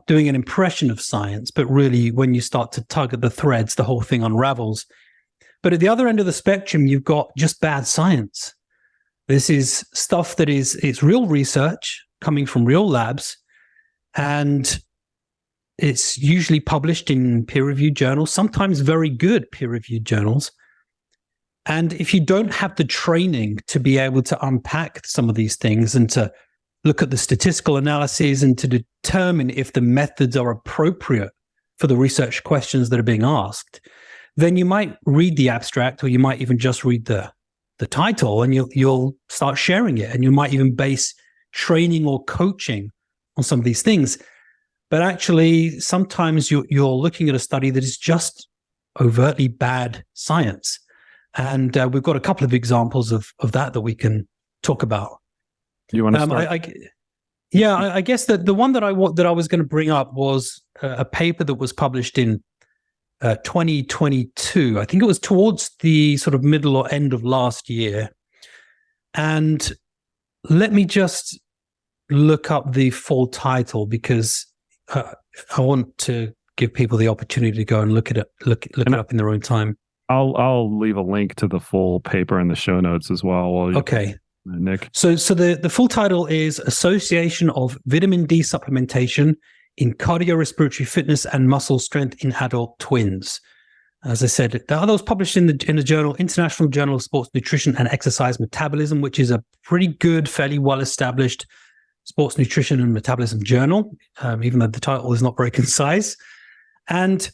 doing an impression of science, but really when you start to tug at the threads, the whole thing unravels. But at the other end of the spectrum, you've got just bad science. This is stuff that it's real research coming from real labs, and it's usually published in peer-reviewed journals, sometimes very good peer-reviewed journals. And if you don't have the training to be able to unpack some of these things and to look at the statistical analyses and to determine if the methods are appropriate for the research questions that are being asked, then you might read the abstract, or you might even just read the title, and you'll start sharing it, and you might even base training or coaching on some of these things. But actually, sometimes you're looking at a study that is just overtly bad science. And we've got a couple of examples of that we can talk about. You want to start? I guess that the one that I was going to bring up was a paper that was published in 2022. I think it was towards the sort of middle or end of last year. And let me just look up the full title, because I want to give people the opportunity to go and look it up in their own time. I'll leave a link to the full paper in the show notes as well. Okay. Nick. So the full title is Association of Vitamin D Supplementation in Cardiorespiratory Fitness and Muscle Strength in Adult Twins. As I said, that was published in the journal International Journal of Sports Nutrition and Exercise Metabolism, which is a pretty good, fairly well-established sports nutrition and metabolism journal, even though the title is not very concise. And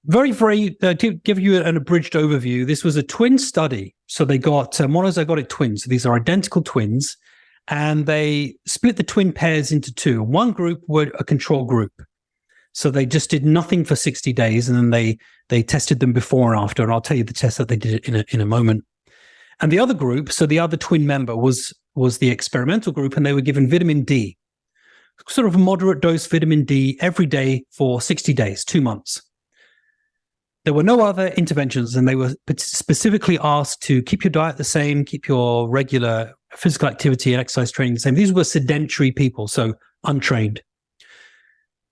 very, very, to give you an abridged overview, this was a twin study. So they got monozygotic twins. So these are identical twins, and they split the twin pairs into two. One group were a control group. So they just did nothing for 60 days, and then they tested them before and after. And I'll tell you the test that they did in a moment. And the other group, so the other twin member was the experimental group, and they were given vitamin D, sort of a moderate dose vitamin D every day for 60 days, 2 months. There were no other interventions, and they were specifically asked to keep your diet the same, keep your regular physical activity and exercise training the same. These were sedentary people, so untrained.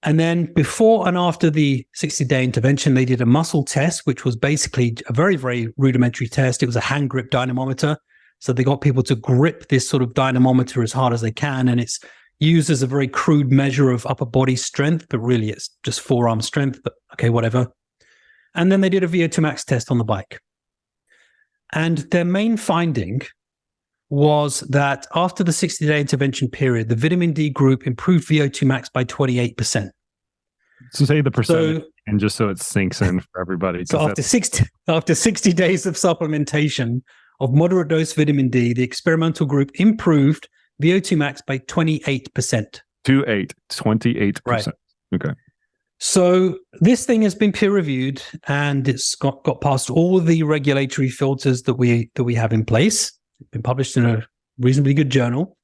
And then before and after the 60-day intervention, they did a muscle test, which was basically a very, very rudimentary test. It was a hand grip dynamometer. So they got people to grip this sort of dynamometer as hard as they can. And it's used as a very crude measure of upper body strength, but really it's just forearm strength, but okay, whatever. And then they did a VO2 max test on the bike. And their main finding was that after the 60-day intervention period, the vitamin D group improved VO2 max by 28%. So say the percentage, and just so it sinks in for everybody. So after 60 days of supplementation of moderate dose vitamin D, the experimental group improved VO2 max by 28%. 28%. Right. Okay. So this thing has been peer reviewed, and it's got past all the regulatory filters that we have in place. It's been published in a reasonably good journal,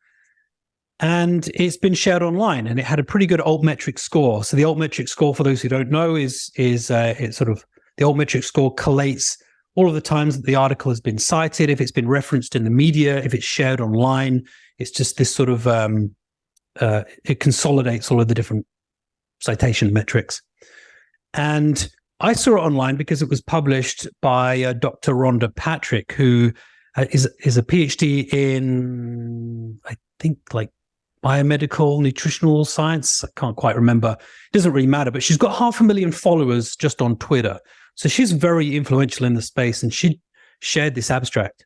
and it's been shared online, and it had a pretty good altmetric score. So the altmetric score, for those who don't know, is it's sort of the altmetric score collates all of the times that the article has been cited, if it's been referenced in the media, if it's shared online. It's just this sort of it consolidates all of the different citation metrics. And I saw it online because it was published by Dr. Rhonda Patrick, who is a PhD in, I think, like biomedical nutritional science. I can't quite remember. It doesn't really matter, but she's got 500,000 followers just on Twitter. So she's very influential in the space, and she shared this abstract.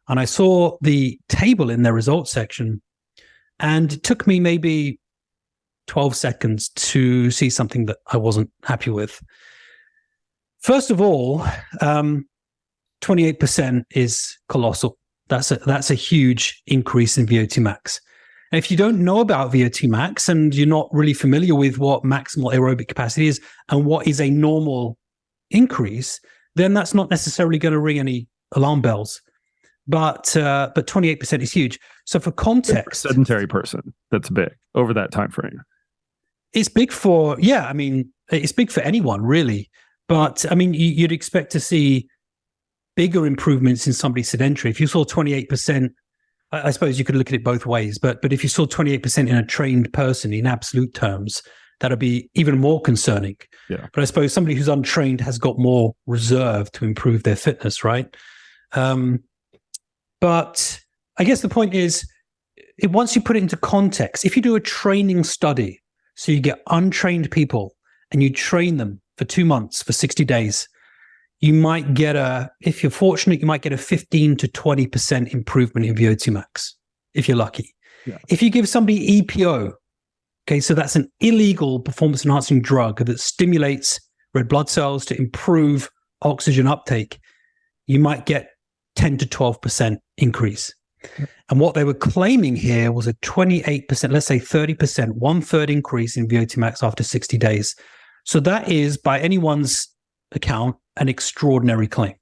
And I saw the table in their results section, and it took me maybe 12 seconds to see something that I wasn't happy with. First of all, 28% is colossal. That's a huge increase in VO2 max. And if you don't know about VO2 max and you're not really familiar with what maximal aerobic capacity is and what is a normal increase, then that's not necessarily going to ring any alarm bells. But 28% is huge. So for context, for a sedentary person, that's big over that time frame. It's big for, I mean, it's big for anyone really. But I mean, you'd expect to see bigger improvements in somebody sedentary. If you saw 28%, I suppose you could look at it both ways, but if you saw 28% in a trained person in absolute terms, that'd be even more concerning. Yeah. But I suppose somebody who's untrained has got more reserve to improve their fitness, right? But I guess the point is, once you put it into context, if you do a training study, so you get untrained people and you train them for 2 months, for 60 days, you might get if you're fortunate, you might get a 15 to 20% improvement in VO2 max, if you're lucky. Yeah. If you give somebody EPO, okay, so that's an illegal performance enhancing drug that stimulates red blood cells to improve oxygen uptake, you might get 10 to 12% increase. Yeah. And what they were claiming here was a 28%, let's say 30%, 1/3 increase in VO2 max after 60 days. So that is, by anyone's account, an extraordinary claim.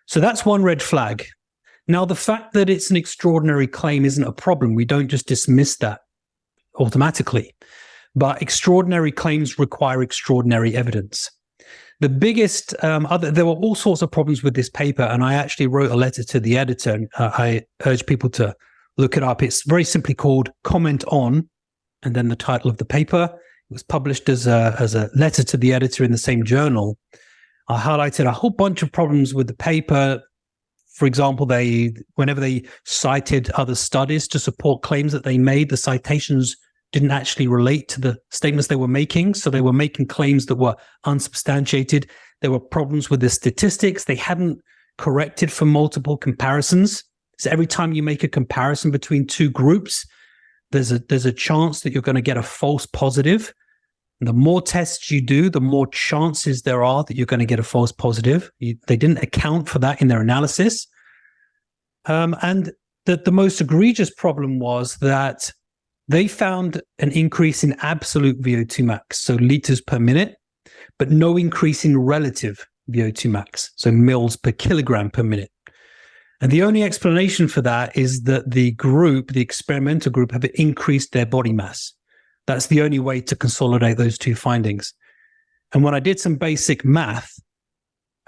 So that's one red flag. Now, the fact that it's an extraordinary claim isn't a problem. We don't just dismiss that automatically. But extraordinary claims require extraordinary evidence. The biggest there were all sorts of problems with this paper, and I actually wrote a letter to the editor, and I urge people to look it up. It's very simply called Comment On, and then the title of the paper. It was published as a letter to the editor in the same journal. I highlighted a whole bunch of problems with the paper. For example, whenever they cited other studies to support claims that they made, the citations didn't actually relate to the statements they were making. So they were making claims that were unsubstantiated. There were problems with the statistics. They hadn't corrected for multiple comparisons. So every time you make a comparison between two groups, there's a chance that you're going to get a false positive. And the more tests you do, the more chances there are that you're going to get a false positive. They didn't account for that in their analysis. And the most egregious problem was that they found an increase in absolute VO2 max, so liters per minute, but no increase in relative VO2 max, so mils per kilogram per minute. And the only explanation for that is that the experimental group, have increased their body mass. That's the only way to consolidate those two findings. And when I did some basic math,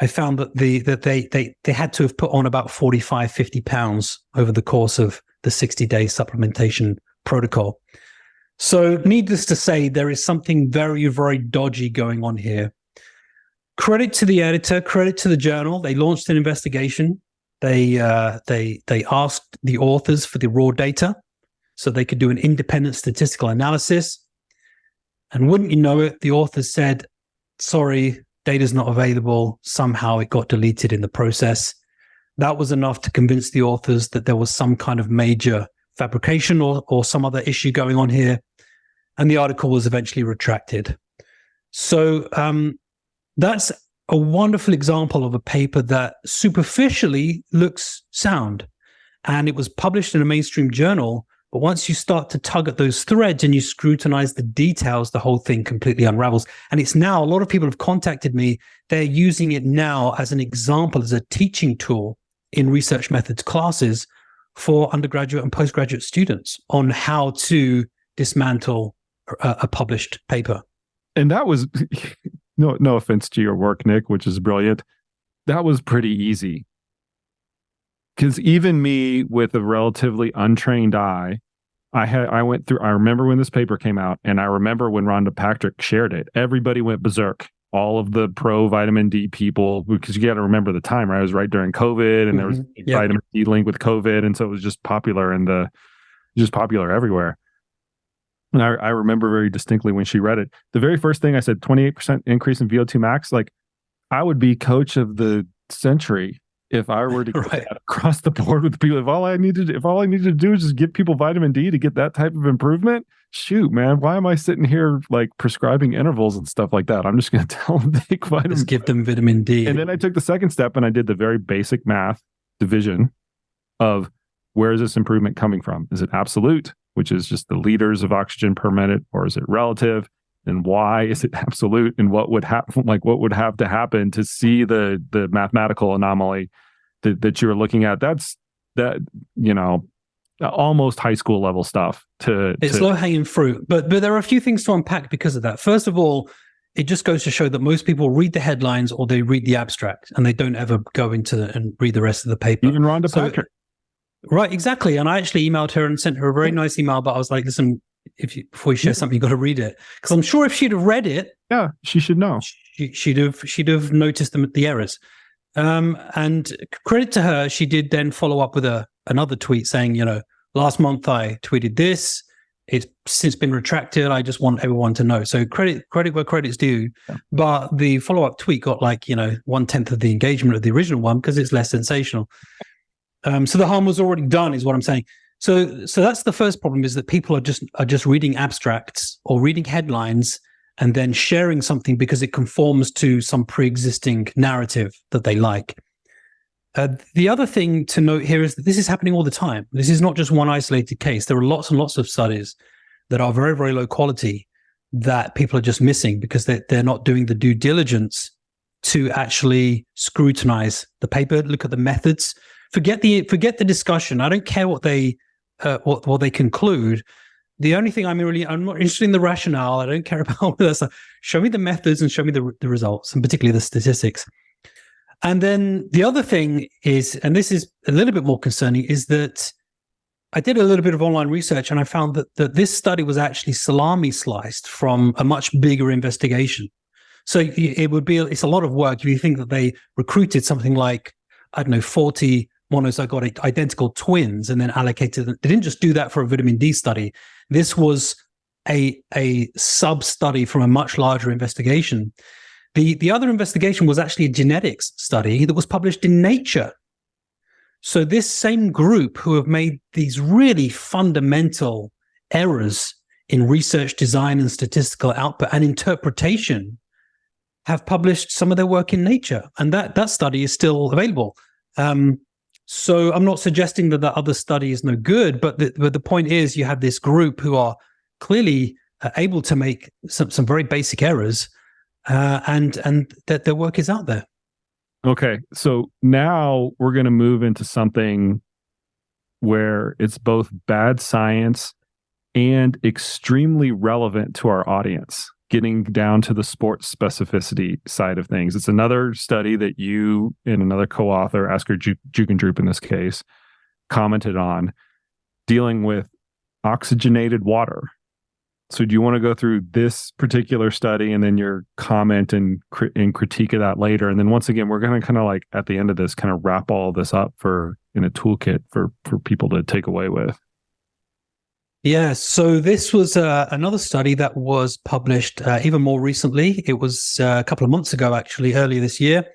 I found that they had to have put on about 45, 50 pounds over the course of the 60-day supplementation protocol. So needless to say, there is something very, very dodgy going on here. Credit to the editor, credit to the journal. They launched an investigation. They asked the authors for the raw data so they could do an independent statistical analysis. And wouldn't you know it, the authors said, sorry, data's not available. Somehow it got deleted in the process. That was enough to convince the authors that there was some kind of major fabrication or some other issue going on here. And the article was eventually retracted. So that's a wonderful example of a paper that superficially looks sound. And it was published in a mainstream journal. But once you start to tug at those threads and you scrutinize the details, the whole thing completely unravels. And it's now, a lot of people have contacted me. They're using it now as an example, as a teaching tool in research methods classes for undergraduate and postgraduate students on how to dismantle a published paper. And that was, no offense to your work, Nick, which is brilliant. That was pretty easy. Because even me with a relatively untrained eye, I remember when this paper came out, and I remember when Rhonda Patrick shared it, everybody went berserk. All of the pro vitamin D people, because you got to remember the time, right? It was right during COVID, and there was vitamin D link with COVID, and so it was just popular everywhere. And I remember very distinctly when she read it. The very first thing I said, 28% increase in VO2 max. Like, I would be coach of the century if I were to get that across the board with people. If all I needed to do is just give people vitamin D to get that type of improvement, shoot, man, why am I sitting here like prescribing intervals and stuff like that? I'm just going to tell them to take vitamin D. Just give them vitamin D. And then I took the second step and I did the very basic math division of where is this improvement coming from? Is it absolute, which is just the liters of oxygen per minute, or is it relative? And why is it absolute? And what would happen? Like, what would have to happen to see the mathematical anomaly that you were looking at? That's almost high school level stuff. It's low hanging fruit, but there are a few things to unpack because of that. First of all, it just goes to show that most people read the headlines or they read the abstract, and they don't ever go into and read the rest of the paper. Even Rhonda Patrick. Right, exactly. And I actually emailed her and sent her a very nice email, but I was like, listen, before you share something, you've got to read it. Because I'm sure if she'd have read it, yeah, she should know. She'd have noticed the errors. And credit to her, she did then follow up with another tweet saying, last month I tweeted this. It's since been retracted. I just want everyone to know. So credit where credit's due. Yeah. But the follow-up tweet got 1/10 of the engagement of the original one because it's less sensational. So the harm was already done, is what I'm saying. So that's the first problem, is that people are just reading abstracts or reading headlines and then sharing something because it conforms to some pre-existing narrative that they like. The other thing to note here is that this is happening all the time. This is not just one isolated case. There are lots and lots of studies that are very, very low quality that people are just missing because they're not doing the due diligence to actually scrutinize the paper, look at the methods. Forget the discussion. I don't care what they conclude. The only thing I'm not interested in the rationale. I don't care about all that stuff. Show me the methods and show me the results, and particularly the statistics. And then the other thing is, and this is a little bit more concerning, is that I did a little bit of online research and I found that this study was actually salami sliced from a much bigger investigation. So it's a lot of work if you think that they recruited something like, 40 monozygotic identical twins and then allocated them. They didn't just do that for a vitamin D study. This was a sub-study from a much larger investigation. The other investigation was actually a genetics study that was published in Nature. So this same group who have made these really fundamental errors in research design and statistical output and interpretation have published some of their work in Nature. And that study is still available. So I'm not suggesting that other study is no good, but the point is you have this group who are clearly able to make some very basic errors, and that their work is out there. Okay, so now we're going to move into something where it's both bad science and extremely relevant to our audience. getting down to the sports specificity side of things. It's another study that you and another co-author, Asker Jukendrup in this case, commented on, dealing with oxygenated water. So do you want to go through this particular study and then your comment and critique of that later? And then once again, we're going to kind of like at the end of this kind of wrap all this up in a toolkit for people to take away with. Yeah, so this was another study that was published even more recently. It was a couple of months ago, actually, earlier this year.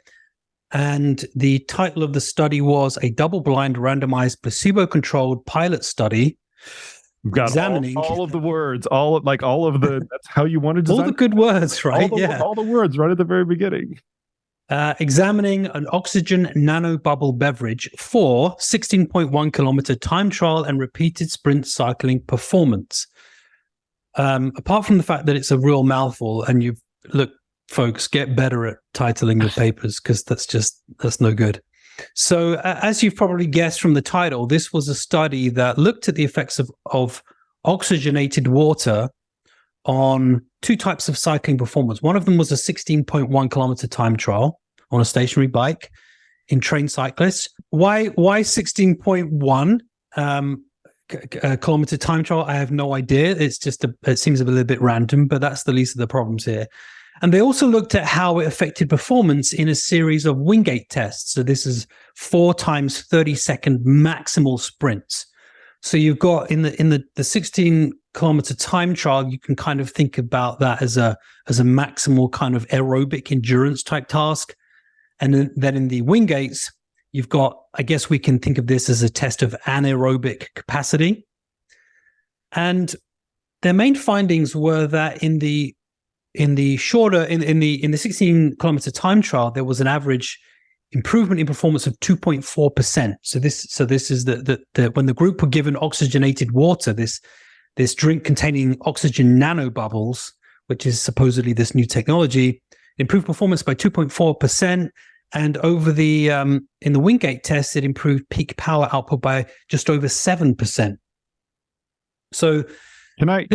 And the title of the study was a double-blind randomized placebo-controlled pilot study Got examining all of the words, that's how you wanted to all the good words, right? All the words right at the very beginning. Examining an oxygen nanobubble beverage for 16.1 kilometer time trial and repeated sprint cycling performance. Apart from the fact that it's a real mouthful, and look, folks, get better at titling your papers, because that's no good. So as you've probably guessed from the title, this was a study that looked at the effects of oxygenated water on two types of cycling performance. One of them was a 16.1 kilometer time trial on a stationary bike in trained cyclists. Why 16.1 kilometer time trial? I have no idea. It seems a little bit random, but that's the least of the problems here. And they also looked at how it affected performance in a series of Wingate tests. So this is 4 times 30-second maximal sprints. So you've got in the 16 kilometer time trial, you can kind of think about that as a maximal kind of aerobic endurance type task. And then in the Wingates, you've got, I guess we can think of this as a test of anaerobic capacity. And their main findings were that in the 16 kilometer time trial, there was an average improvement in performance of 2.4%. So this is the when the group were given oxygenated water, this drink containing oxygen nanobubbles, which is supposedly this new technology, improved performance by 2.4%. And over the in the Wingate test, it improved peak power output by just over 7%. So Can I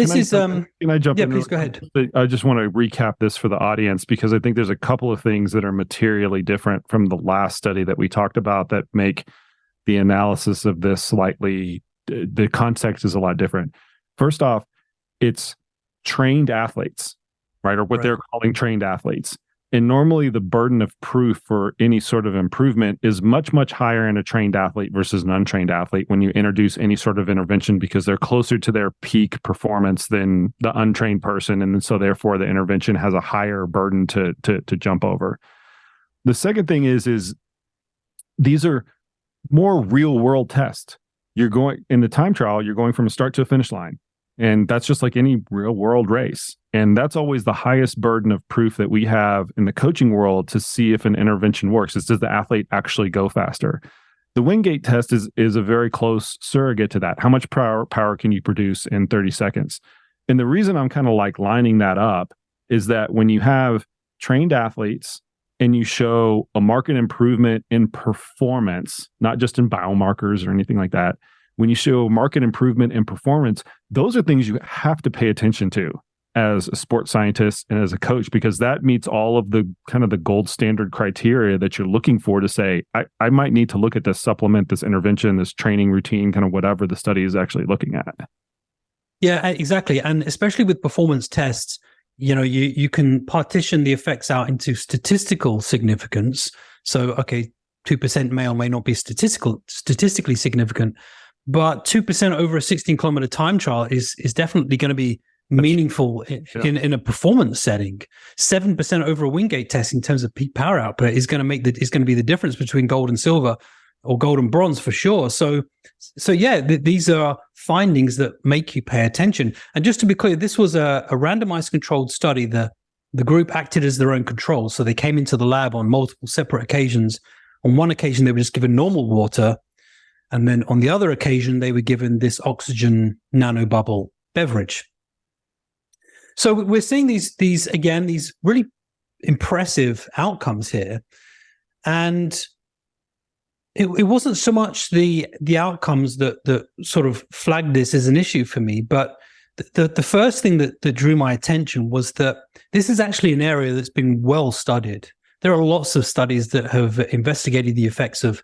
jump in? Please go ahead. I just want to recap this for the audience, because I think there's a couple of things that are materially different from the last study that we talked about that make the analysis of this the context is a lot different. First off, it's trained athletes, right? Or what they're calling trained athletes. And normally the burden of proof for any sort of improvement is much, much higher in a trained athlete versus an untrained athlete when you introduce any sort of intervention, because they're closer to their peak performance than the untrained person. And so therefore the intervention has a higher burden to jump over. The second thing is these are more real world tests. You're going in the time trial, you're going from a start to a finish line. And that's just like any real world race. And that's always the highest burden of proof that we have in the coaching world to see if an intervention works, is does the athlete actually go faster? The Wingate test is a very close surrogate to that. How much power can you produce in 30 seconds? And the reason I'm kind of like lining that up is that when you have trained athletes and you show a marked improvement in performance, not just in biomarkers or anything like that, when you show marked improvement in performance, those are things you have to pay attention to as a sports scientist and as a coach, because that meets all of the kind of the gold standard criteria that you're looking for to say, I might need to look at this supplement, this intervention, this training routine, kind of whatever the study is actually looking at. Yeah, exactly. And especially with performance tests, you can partition the effects out into statistical significance. So, okay, 2% may or may not be statistically significant, but 2% over a 16-kilometer time trial is definitely going to be meaningful in a performance setting. 7% over a Wingate test in terms of peak power output is going to be the difference between gold and silver, or gold and bronze for sure. So these are findings that make you pay attention. And just to be clear, this was a randomized controlled study. The group acted as their own control, so they came into the lab on multiple separate occasions. On one occasion, they were just given normal water. And then on the other occasion, they were given this oxygen nanobubble beverage. So we're seeing these really impressive outcomes here. And it wasn't so much the outcomes that sort of flagged this as an issue for me, but The first thing that drew my attention was that this is actually an area that's been well studied. There are lots of studies that have investigated the effects of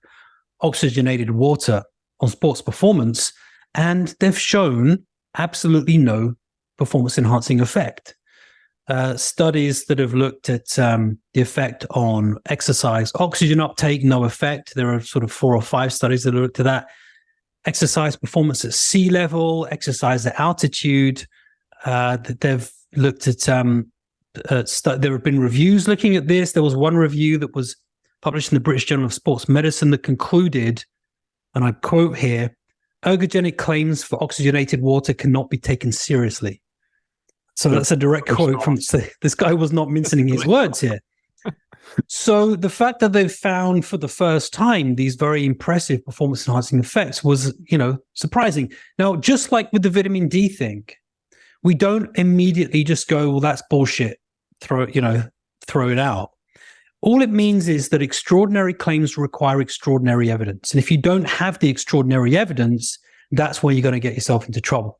oxygenated water on sports performance, and they've shown absolutely no performance-enhancing effect. Studies that have looked at the effect on exercise oxygen uptake, no effect. There are sort of 4 or 5 studies that have looked at that. Exercise performance at sea level, exercise at altitude. That they've looked at. There have been reviews looking at this. There was one review that was published in the British Journal of Sports Medicine that concluded, and I quote here, "Ergogenic claims for oxygenated water cannot be taken seriously." So that's a direct quote from this guy. Was not mincing his words here. So the fact that they've found for the first time these very impressive performance-enhancing effects was, surprising. Now, just like with the vitamin D thing, we don't immediately just go, "Well, that's bullshit. Throw it out." All it means is that extraordinary claims require extraordinary evidence. And if you don't have the extraordinary evidence, that's where you're going to get yourself into trouble.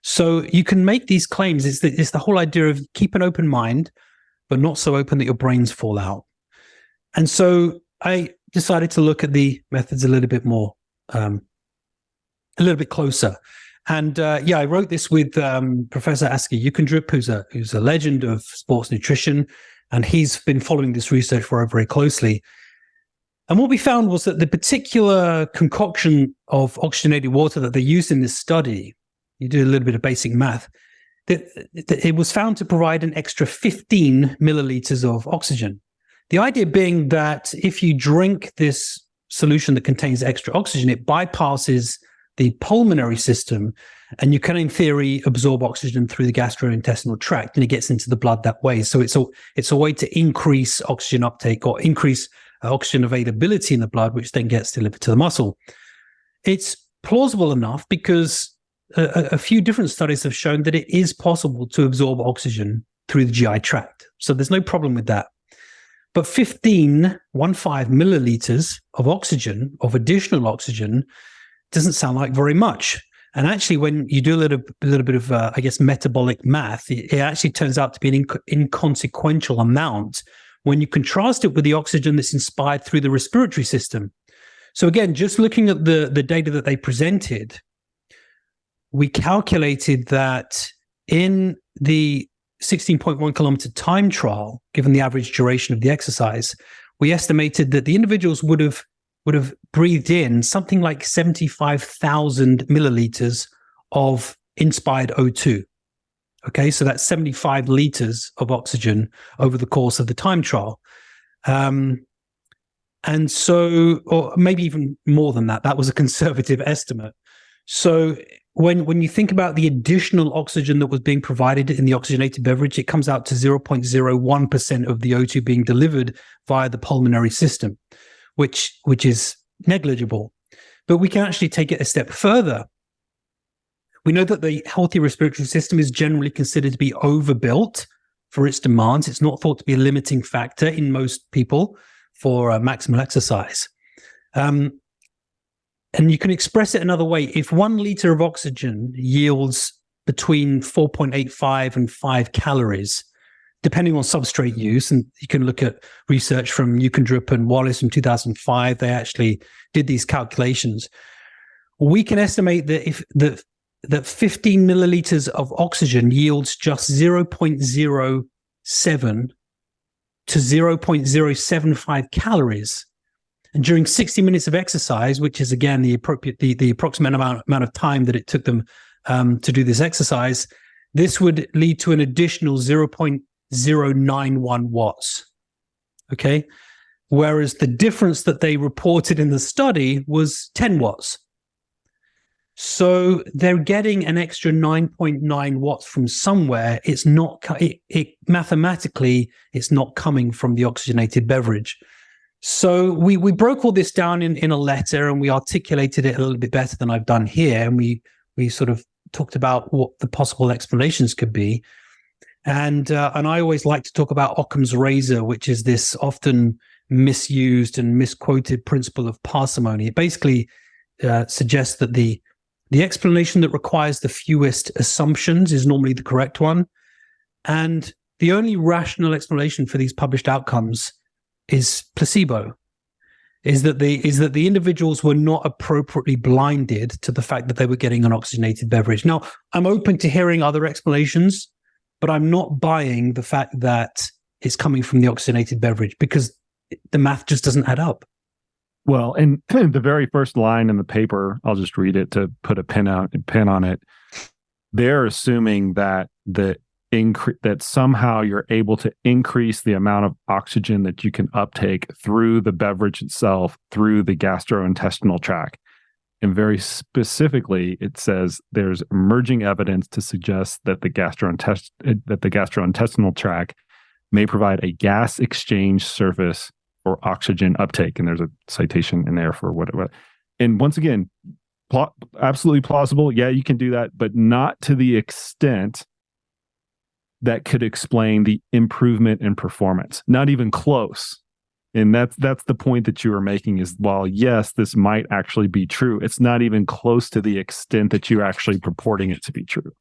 So you can make these claims. It's the whole idea of keep an open mind, but not so open that your brains fall out. And so I decided to look at the methods a little bit more, a little bit closer. And I wrote this with Professor Asker Jukendrup, who's a legend of sports nutrition, and he's been following this research very closely. And what we found was that the particular concoction of oxygenated water that they used in this study, you do a little bit of basic math, that it was found to provide an extra 15 milliliters of oxygen. The idea being that if you drink this solution that contains extra oxygen, it bypasses the pulmonary system, and you can, in theory, absorb oxygen through the gastrointestinal tract, and it gets into the blood that way. So it's a way to increase oxygen uptake or increase oxygen availability in the blood, which then gets delivered to the muscle. It's plausible enough because a few different studies have shown that it is possible to absorb oxygen through the GI tract. So there's no problem with that. But 15 milliliters of oxygen, of additional oxygen, doesn't sound like very much. And actually, when you do a little bit of, metabolic math, it actually turns out to be an inconsequential amount when you contrast it with the oxygen that's inspired through the respiratory system. So again, just looking at the data that they presented, we calculated that in the 16.1 kilometer time trial, given the average duration of the exercise, we estimated that the individuals would have breathed in something like 75,000 milliliters of inspired O2. Okay, so that's 75 liters of oxygen over the course of the time trial. And so, or maybe even more than that, that was a conservative estimate. So when you think about the additional oxygen that was being provided in the oxygenated beverage, it comes out to 0.01% of the O2 being delivered via the pulmonary system, which is negligible. But we can actually take it a step further. We know that the healthy respiratory system is generally considered to be overbuilt for its demands. It's not thought to be a limiting factor in most people for maximal exercise. And you can express it another way. If 1 liter of oxygen yields between 4.85 and 5 calories, depending on substrate use, and you can look at research from Jukendrup and Wallace in 2005, they actually did these calculations. We can estimate that that 15 milliliters of oxygen yields just 0.07 to 0.075 calories. And during 60 minutes of exercise, which is again the approximate amount of time that it took them to do this exercise, this would lead to an additional 0.091 watts. Okay, whereas the difference that they reported in the study was 10 watts. So they're getting an extra 9.9 watts from somewhere. It's not mathematically, it's not coming from the oxygenated beverage. So we broke all this down in a letter, and we articulated it a little bit better than I've done here. And we sort of talked about what the possible explanations could be. And I always like to talk about Occam's razor, which is this often misused and misquoted principle of parsimony. It basically suggests that the The explanation that requires the fewest assumptions is normally the correct one. And the only rational explanation for these published outcomes is placebo. Is that the individuals were not appropriately blinded to the fact that they were getting an oxygenated beverage. Now, I'm open to hearing other explanations, but I'm not buying the fact that it's coming from the oxygenated beverage because the math just doesn't add up. Well, and the very first line in the paper, I'll just read it to put a pin on it. They're assuming that that somehow you're able to increase the amount of oxygen that you can uptake through the beverage itself, through the gastrointestinal tract. And very specifically, it says there's emerging evidence to suggest that the gastrointestinal tract may provide a gas exchange surface for oxygen uptake. And there's a citation in there for whatever. And once again, absolutely plausible. Yeah, you can do that, but not to the extent that could explain the improvement in performance. Not even close. And that's the point that you were making is, while yes, this might actually be true, it's not even close to the extent that you're actually purporting it to be true.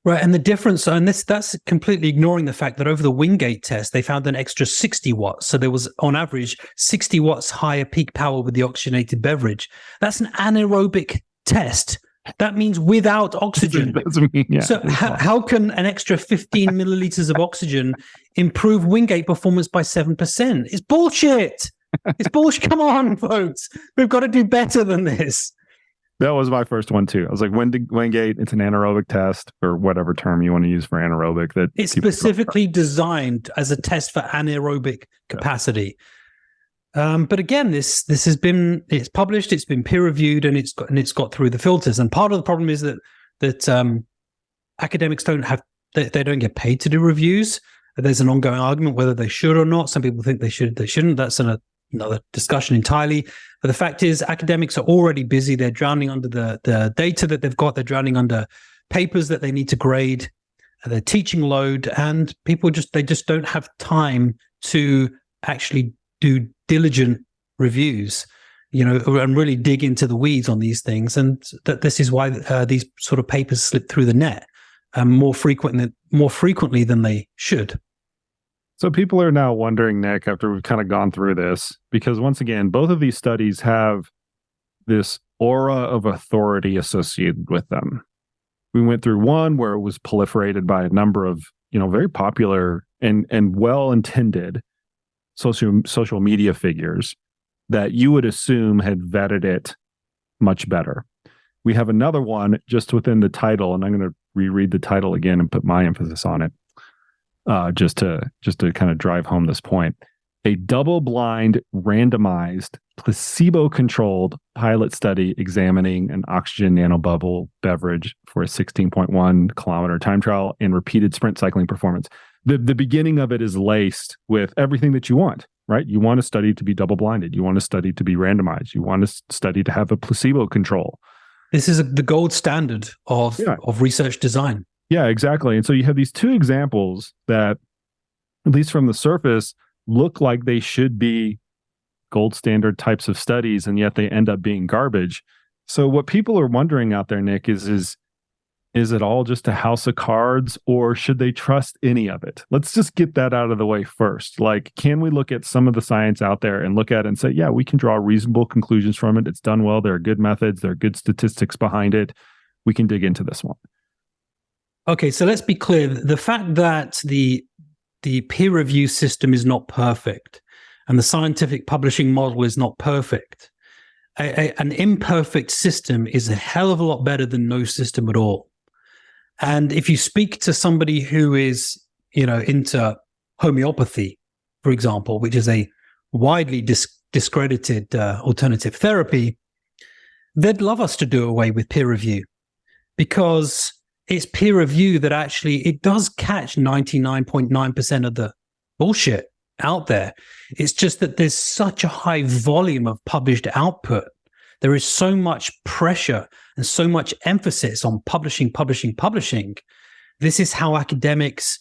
Right. And the difference, and that's completely ignoring the fact that over the Wingate test, they found an extra 60 watts. So there was, on average, 60 watts higher peak power with the oxygenated beverage. That's an anaerobic test. That means without oxygen. So how can an extra 15 milliliters of oxygen improve Wingate performance by 7%? It's bullshit. It's bullshit. Come on, folks. We've got to do better than this. That was my first one too. I was like, Wingate, it's an anaerobic test, or whatever term you want to use for anaerobic. That it's specifically designed as a test for anaerobic capacity. But again, it's published, it's been peer reviewed, and it's got through the filters. And part of the problem is that academics don't get paid to do reviews. There's an ongoing argument whether they should or not. Some people think they should, they shouldn't. That's another discussion entirely. But the fact is, academics are already busy. They're drowning under the data that they've got. They're drowning under papers that they need to grade, their teaching load, and people just don't have time to actually do diligent reviews, and really dig into the weeds on these things. And that this is why these sort of papers slip through the net more frequently than they should. So people are now wondering, Nick, after we've kind of gone through this, because once again, both of these studies have this aura of authority associated with them. We went through one where it was proliferated by a number of, very popular and well-intended social media figures that you would assume had vetted it much better. We have another one just within the title, and I'm going to reread the title again and put my emphasis on it, just to kind of drive home this point. A double-blind, randomized, placebo-controlled pilot study examining an oxygen nanobubble beverage for a 16.1 kilometer time trial and repeated sprint cycling performance. The beginning of it is laced with everything that you want, right? You want a study to be double-blinded. You want a study to be randomized. You want a study to have a placebo control. This is the gold standard of research design. Yeah, exactly. And so you have these two examples that, at least from the surface, look like they should be gold standard types of studies, and yet they end up being garbage. So what people are wondering out there, Nick, is it all just a house of cards, or should they trust any of it? Let's just get that out of the way first. Like, can we look at some of the science out there and look at it and say, yeah, we can draw reasonable conclusions from it. It's done well. There are good methods. There are good statistics behind it. We can dig into this one. Okay, so let's be clear. The fact that the peer review system is not perfect and the scientific publishing model is not perfect, an imperfect system is a hell of a lot better than no system at all. And if you speak to somebody who is, into homeopathy, for example, which is a widely discredited alternative therapy, they'd love us to do away with peer review, because it's peer review that actually, it does catch 99.9% of the bullshit out there. It's just that there's such a high volume of published output. There is so much pressure and so much emphasis on publishing. This is how academics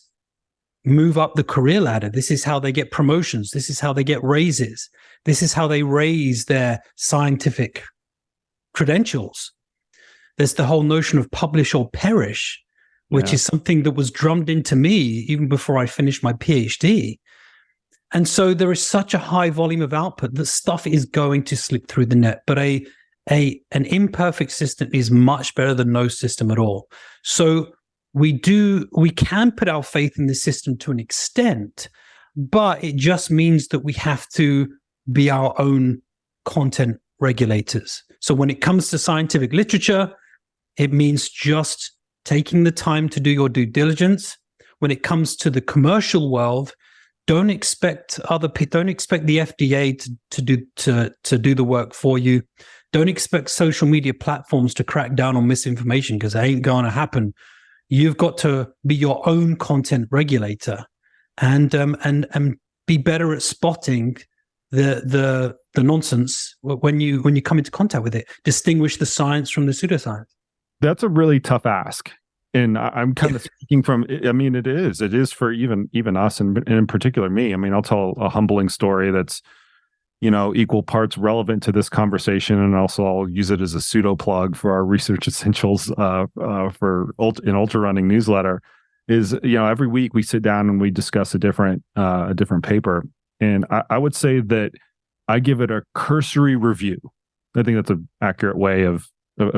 move up the career ladder. This is how they get promotions. This is how they get raises. This is how they raise their scientific credentials. There's the whole notion of publish or perish, which is something that was drummed into me even before I finished my PhD. And so there is such a high volume of output that stuff is going to slip through the net. But an imperfect system is much better than no system at all. So we can put our faith in the system to an extent, but it just means that we have to be our own content regulators. So when it comes to scientific literature, it means just taking the time to do your due diligence. When it comes to the commercial world, don't expect the FDA to do the work for you. Don't expect social media platforms to crack down on misinformation, because it ain't going to happen. You've got to be your own content regulator, and be better at spotting the nonsense when you come into contact with it. Distinguish the science from the pseudoscience. That's a really tough ask. And I'm kind of speaking from, I mean, it is for even us, and in particular me. I mean, I'll tell a humbling story that's, equal parts relevant to this conversation. And also I'll use it as a pseudo plug for our Research Essentials for Ultrarunning newsletter. Is, every week we sit down and we discuss a different paper. And I would say that I give it a cursory review. I think that's an accurate way of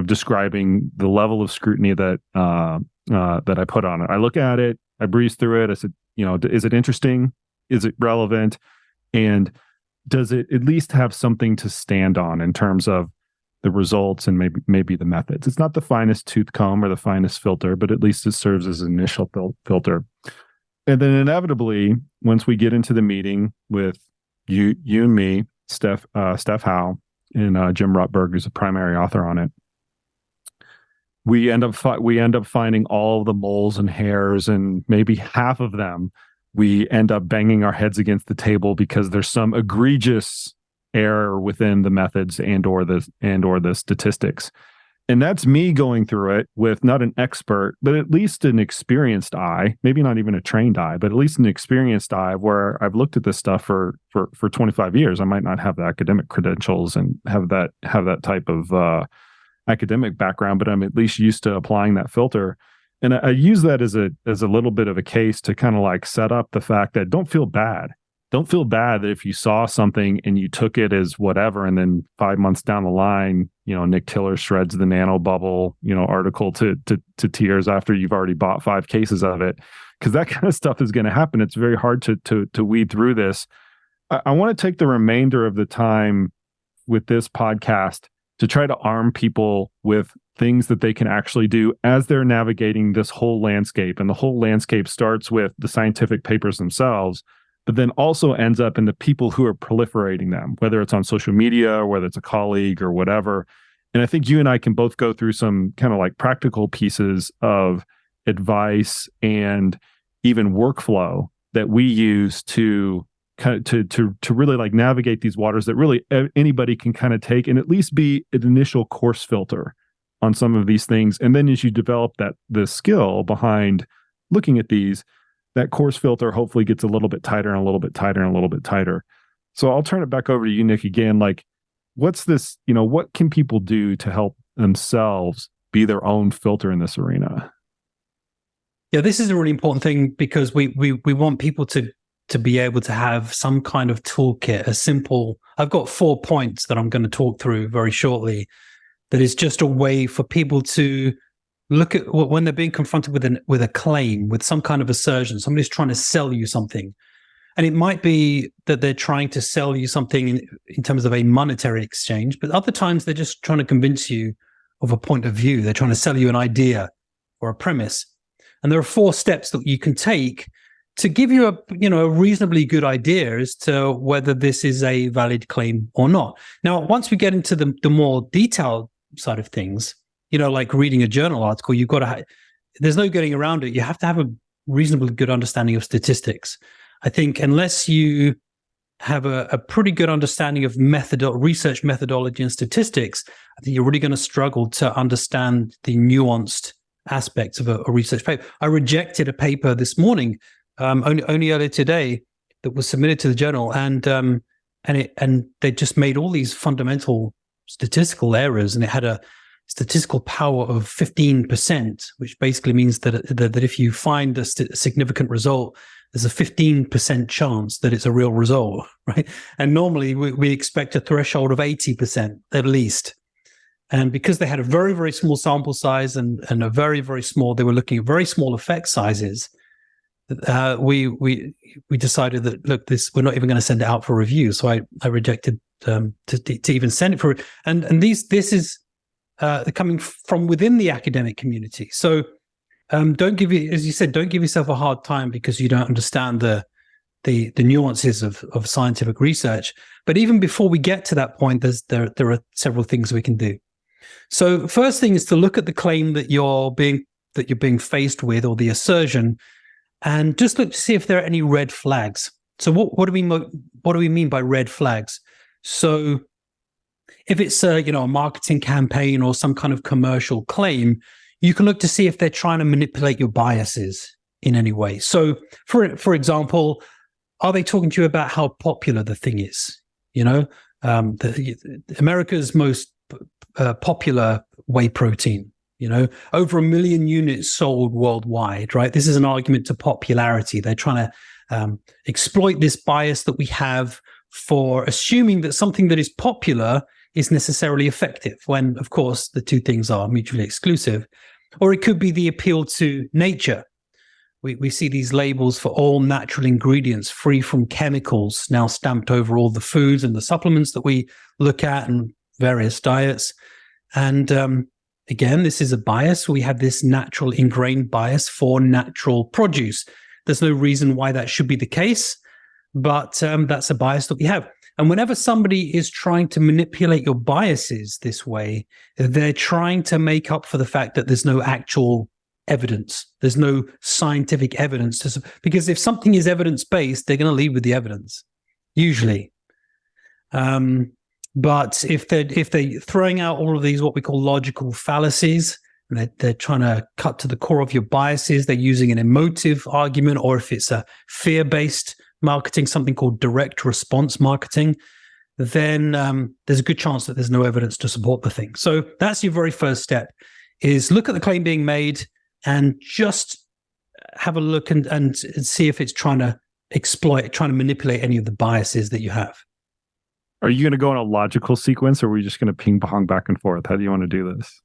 describing the level of scrutiny that I put on it. I look at it, I breeze through it. I said, is it interesting? Is it relevant? And does it at least have something to stand on in terms of the results and maybe the methods? It's not the finest tooth comb or the finest filter, but at least it serves as an initial filter. And then inevitably, once we get into the meeting with you and me, Steph Howe, and Jim Rutberg, who's a primary author on it, we end up finding all the moles and hairs, and maybe half of them we end up banging our heads against the table because there's some egregious error within the methods and or the statistics. And that's me going through it with not an expert, but at least an experienced eye, maybe not even a trained eye, but at least an experienced eye where I've looked at this stuff for 25 years. I might not have the academic credentials and have that type of academic background, but I'm at least used to applying that filter. And I use that as a little bit of a case to kind of like set up the fact that don't feel bad. Don't feel bad that if you saw something and you took it as whatever, and then 5 months down the line, Nick Tiller shreds the nanobubble, article to tears after you've already bought 5 cases of it, because that kind of stuff is going to happen. It's very hard to weed through this. I want to take the remainder of the time with this podcast to try to arm people with things that they can actually do as they're navigating this whole landscape. And the whole landscape starts with the scientific papers themselves, but then also ends up in the people who are proliferating them, whether it's on social media or whether it's a colleague or whatever. And I think you and I can both go through some kind of like practical pieces of advice and even workflow that we use to really like navigate these waters that really anybody can kind of take and at least be an initial course filter on some of these things. And then as you develop the skill behind looking at these, that course filter hopefully gets a little bit tighter and a little bit tighter and a little bit tighter. So I'll turn it back over to you, Nick, again. Like, what's this, what can people do to help themselves be their own filter in this arena? Yeah, this is a really important thing because we want people to be able to have some kind of toolkit, I've got 4 points that I'm going to talk through very shortly. That is just a way for people to look at when they're being confronted with a claim, with some kind of assertion. Somebody's trying to sell you something. And it might be that they're trying to sell you something in terms of a monetary exchange, but other times they're just trying to convince you of a point of view. They're trying to sell you an idea or a premise. And there are 4 steps that you can take to give you a reasonably good idea as to whether this is a valid claim or not. Now, once we get into the more detailed side of things, like reading a journal article, you've got to there's no getting around it. You have to have a reasonably good understanding of statistics. I think unless you have a pretty good understanding of research methodology and statistics, I think you're really going to struggle to understand the nuanced aspects of a research paper. I rejected a paper this morning, only earlier today, that was submitted to the journal, and they just made all these fundamental statistical errors, and it had a statistical power of 15%, which basically means that if you find a significant result, there's a 15% chance that it's a real result, right? And normally we expect a threshold of 80% at least. And because they had a very, very small sample size and a very, very small, they were looking at very small effect sizes. We decided that, look, we're not even going to send it out for review. So I rejected to even send it for. And this is coming from within the academic community. So don't give yourself a hard time because you don't understand the nuances of scientific research. But even before we get to that point, there are several things we can do. So first thing is to look at the claim that you're being faced with, or the assertion, and just look to see if there are any red flags. So what do we mean by red flags? So if it's a marketing campaign or some kind of commercial claim, you can look to see if they're trying to manipulate your biases in any way. So for example, are they talking to you about how popular the thing is? America's most popular whey protein, over 1 million units sold worldwide, right? This is an argument to popularity. They're trying to exploit this bias that we have for assuming that something that is popular is necessarily effective, when, of course, the two things are mutually exclusive. Or it could be the appeal to nature. We see these labels for all natural ingredients, free from chemicals, now stamped over all the foods and the supplements that we look at and various diets. And again, this is a bias. We have this natural ingrained bias for natural produce. There's no reason why that should be the case, but that's a bias that we have. And whenever somebody is trying to manipulate your biases this way, they're trying to make up for the fact that there's no actual evidence. There's no scientific evidence. Because if something is evidence-based, they're going to lead with the evidence, usually. But if they're throwing out all of these what we call logical fallacies, and they're trying to cut to the core of your biases, they're using an emotive argument, or if it's a fear-based marketing, something called direct response marketing, then there's a good chance that there's no evidence to support the thing. So that's your very first step, is look at the claim being made and just have a look and see if it's trying to manipulate any of the biases that you have. Are you going to go in a logical sequence, or are we just going to ping pong back and forth? How do you want to do this?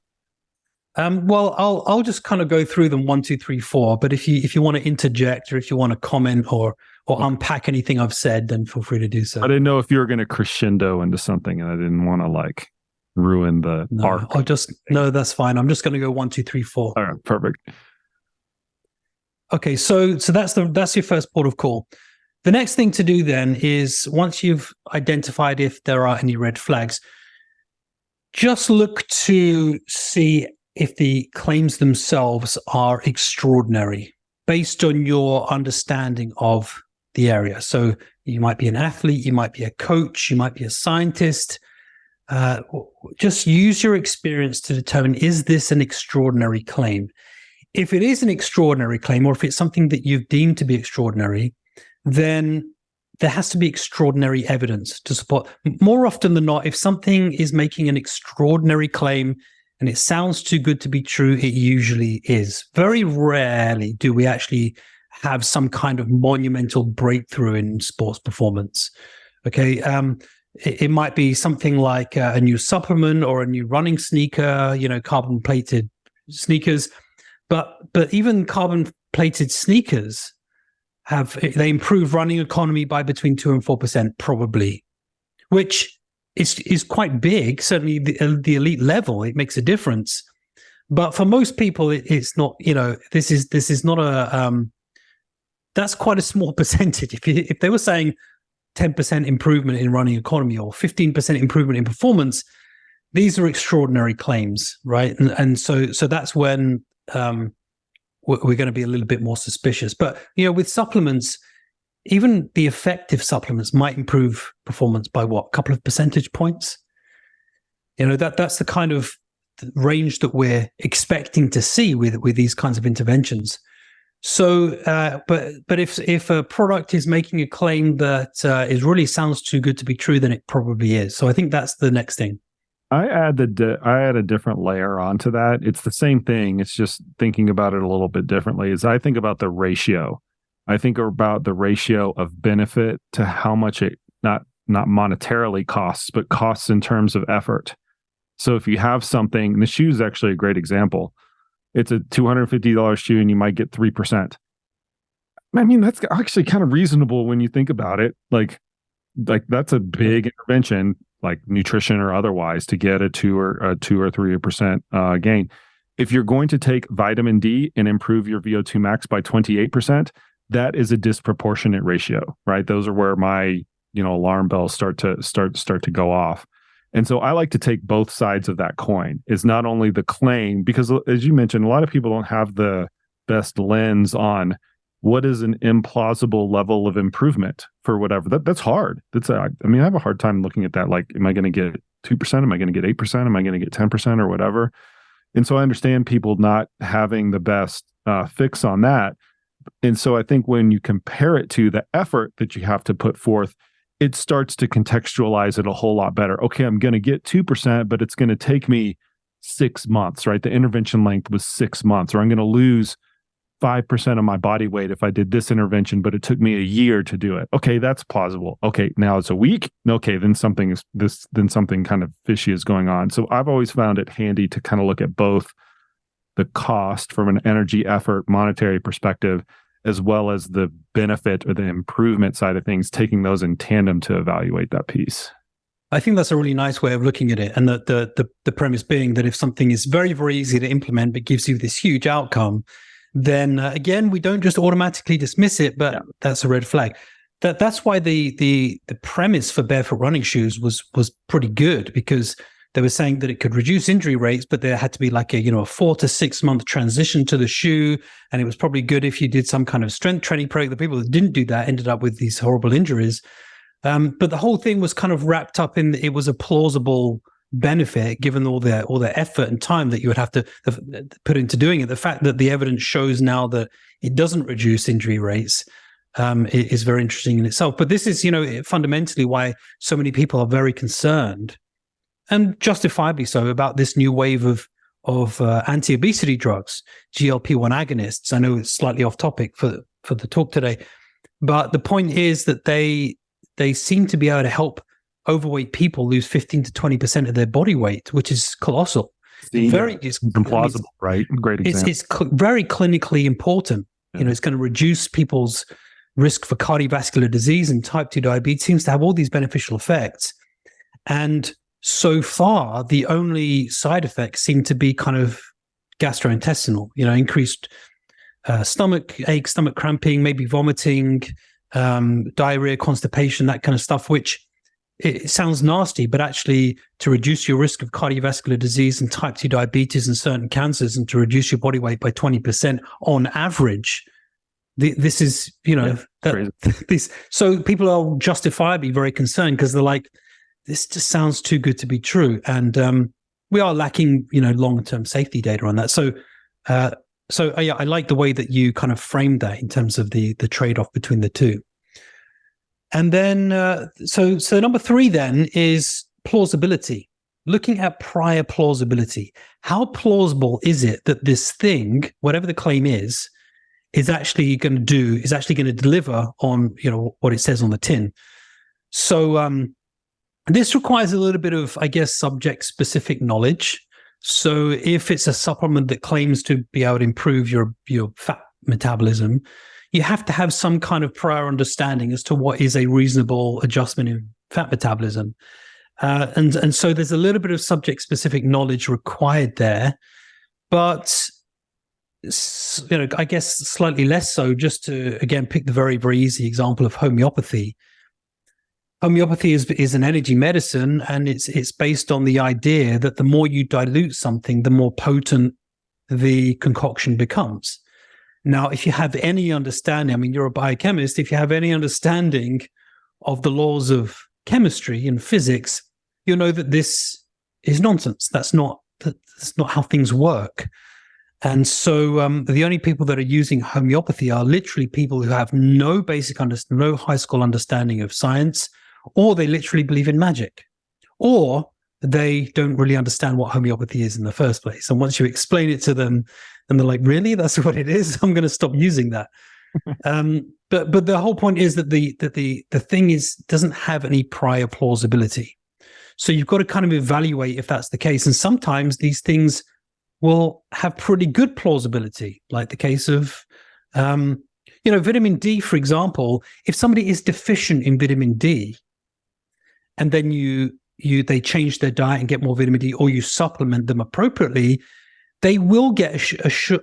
Well, I'll just kind of go through them 1, 2, 3, 4. But if you want to interject, or if you want to comment or unpack anything I've said, then feel free to do so. I didn't know if you were going to crescendo into something, and I didn't want to ruin the arc. No, that's fine. I'm just going to go 1, 2, 3, 4. All right, perfect. Okay, so that's your first port of call. The next thing to do then is, once you've identified if there are any red flags, just look to see if the claims themselves are extraordinary based on your understanding of the area. So you might be an athlete, you might be a coach, you might be a scientist. Just use your experience to determine, is this an extraordinary claim? If it is an extraordinary claim, or if it's something that you've deemed to be extraordinary, then there has to be extraordinary evidence to support. More often than not, if something is making an extraordinary claim and it sounds too good to be true, it usually is. Very rarely do we actually have some kind of monumental breakthrough in sports performance. Okay, it might be something like a new supplement or a new running sneaker, carbon-plated sneakers. But even carbon-plated sneakers they improve running economy by between 2 and 4%, probably, which is quite big. Certainly the elite level, it makes a difference. But for most people, it's not. This is not a. That's quite a small percentage. If they were saying 10% improvement in running economy or 15% improvement in performance, these are extraordinary claims, right? And so that's when we're going to be a little bit more suspicious. But with supplements, even the effective supplements might improve performance by a couple of percentage points. That's the kind of range that we're expecting to see with these kinds of interventions. So, but if a product is making a claim that it really sounds too good to be true, then it probably is. So I think that's the next thing. I add a different layer onto that. It's the same thing. It's just thinking about it a little bit differently. As I think about the ratio, I think about the ratio of benefit to how much it not monetarily costs, but costs in terms of effort. So if you have something, and the shoe is actually a great example. It's a $250 shoe, and you might get 3%. I mean, that's actually kind of reasonable when you think about it. Like that's a big intervention, like nutrition or otherwise, to get a 2 or 3% gain. If you're going to take vitamin D and improve your VO2 max by 28%, that is a disproportionate ratio, right? Those are where my alarm bells start to go off. And so I like to take both sides of that coin. Is not only the claim, because as you mentioned, a lot of people don't have the best lens on what is an implausible level of improvement for whatever. That's hard. I have a hard time looking at that. Like, am I going to get 2%? Am I going to get 8%? Am I going to get 10% or whatever? And so I understand people not having the best fix on that. And so I think when you compare it to the effort that you have to put forth, it starts to contextualize it a whole lot better. Okay, I'm going to get 2%, but it's going to take me 6 months, right? The intervention length was 6 months, or I'm going to lose 5% of my body weight if I did this intervention, but it took me a year to do it. Okay, that's plausible. Okay, now it's a week. Okay, then something kind of fishy is going on. So I've always found it handy to kind of look at both the cost from an energy, effort, monetary perspective, as well as the benefit or the improvement side of things, taking those in tandem to evaluate that piece. I think that's a really nice way of looking at it. And the premise being that if something is very, very easy to implement, but gives you this huge outcome, then again, we don't just automatically dismiss it, but that's a red flag. That's why the premise for barefoot running shoes was pretty good, because they were saying that it could reduce injury rates, but there had to be like a 4 to 6 month transition to the shoe. And it was probably good if you did some kind of strength training program. The people that didn't do that ended up with these horrible injuries. But the whole thing was kind of wrapped up in, it was a plausible benefit given all the effort and time that you would have to put into doing it. The fact that the evidence shows now that it doesn't reduce injury rates is very interesting in itself. But this is, fundamentally why so many people are very concerned, and justifiably so, about this new wave of anti-obesity drugs, GLP-1 agonists. I know it's slightly off topic for the talk today, but the point is that they seem to be able to help overweight people lose 15 to 20% of their body weight, which is colossal. It's implausible, right? Great example. It's very clinically important. Yeah. It's going to reduce people's risk for cardiovascular disease, and type 2 diabetes seems to have all these beneficial effects. And so far, the only side effects seem to be kind of gastrointestinal, increased stomach ache, stomach cramping, maybe vomiting, diarrhea, constipation, that kind of stuff, which it sounds nasty, but actually to reduce your risk of cardiovascular disease and type 2 diabetes and certain cancers, and to reduce your body weight by 20% on average, this is, so people are justifiably very concerned, because they're like, this just sounds too good to be true. And we are lacking, long-term safety data on that. So I like the way that you kind of framed that in terms of the trade-off between the two. And then, so number 3 then is plausibility. Looking at prior plausibility. How plausible is it that this thing, whatever the claim is actually going to deliver on, what it says on the tin? So this requires a little bit of, I guess, subject-specific knowledge. So if it's a supplement that claims to be able to improve your fat metabolism, you have to have some kind of prior understanding as to what is a reasonable adjustment in fat metabolism. And so there's a little bit of subject-specific knowledge required there, but I guess slightly less so, just to, again, pick the very, very easy example of homeopathy. Homeopathy is an energy medicine, and it's based on the idea that the more you dilute something, the more potent the concoction becomes. Now, if you have any understanding, you're a biochemist, if you have any understanding of the laws of chemistry and physics, you'll know that this is nonsense. That's not how things work. And so the only people that are using homeopathy are literally people who have no high school understanding of science, or they literally believe in magic, or they don't really understand what homeopathy is in the first place. And once you explain it to them, and they're like, really, that's what it is? I'm going to stop using that. But the whole point is that the thing doesn't have any prior plausibility. So you've got to kind of evaluate if that's the case. And sometimes these things will have pretty good plausibility, like the case of, vitamin D, for example. If somebody is deficient in vitamin D, and then they change their diet and get more vitamin D, or you supplement them appropriately, they will get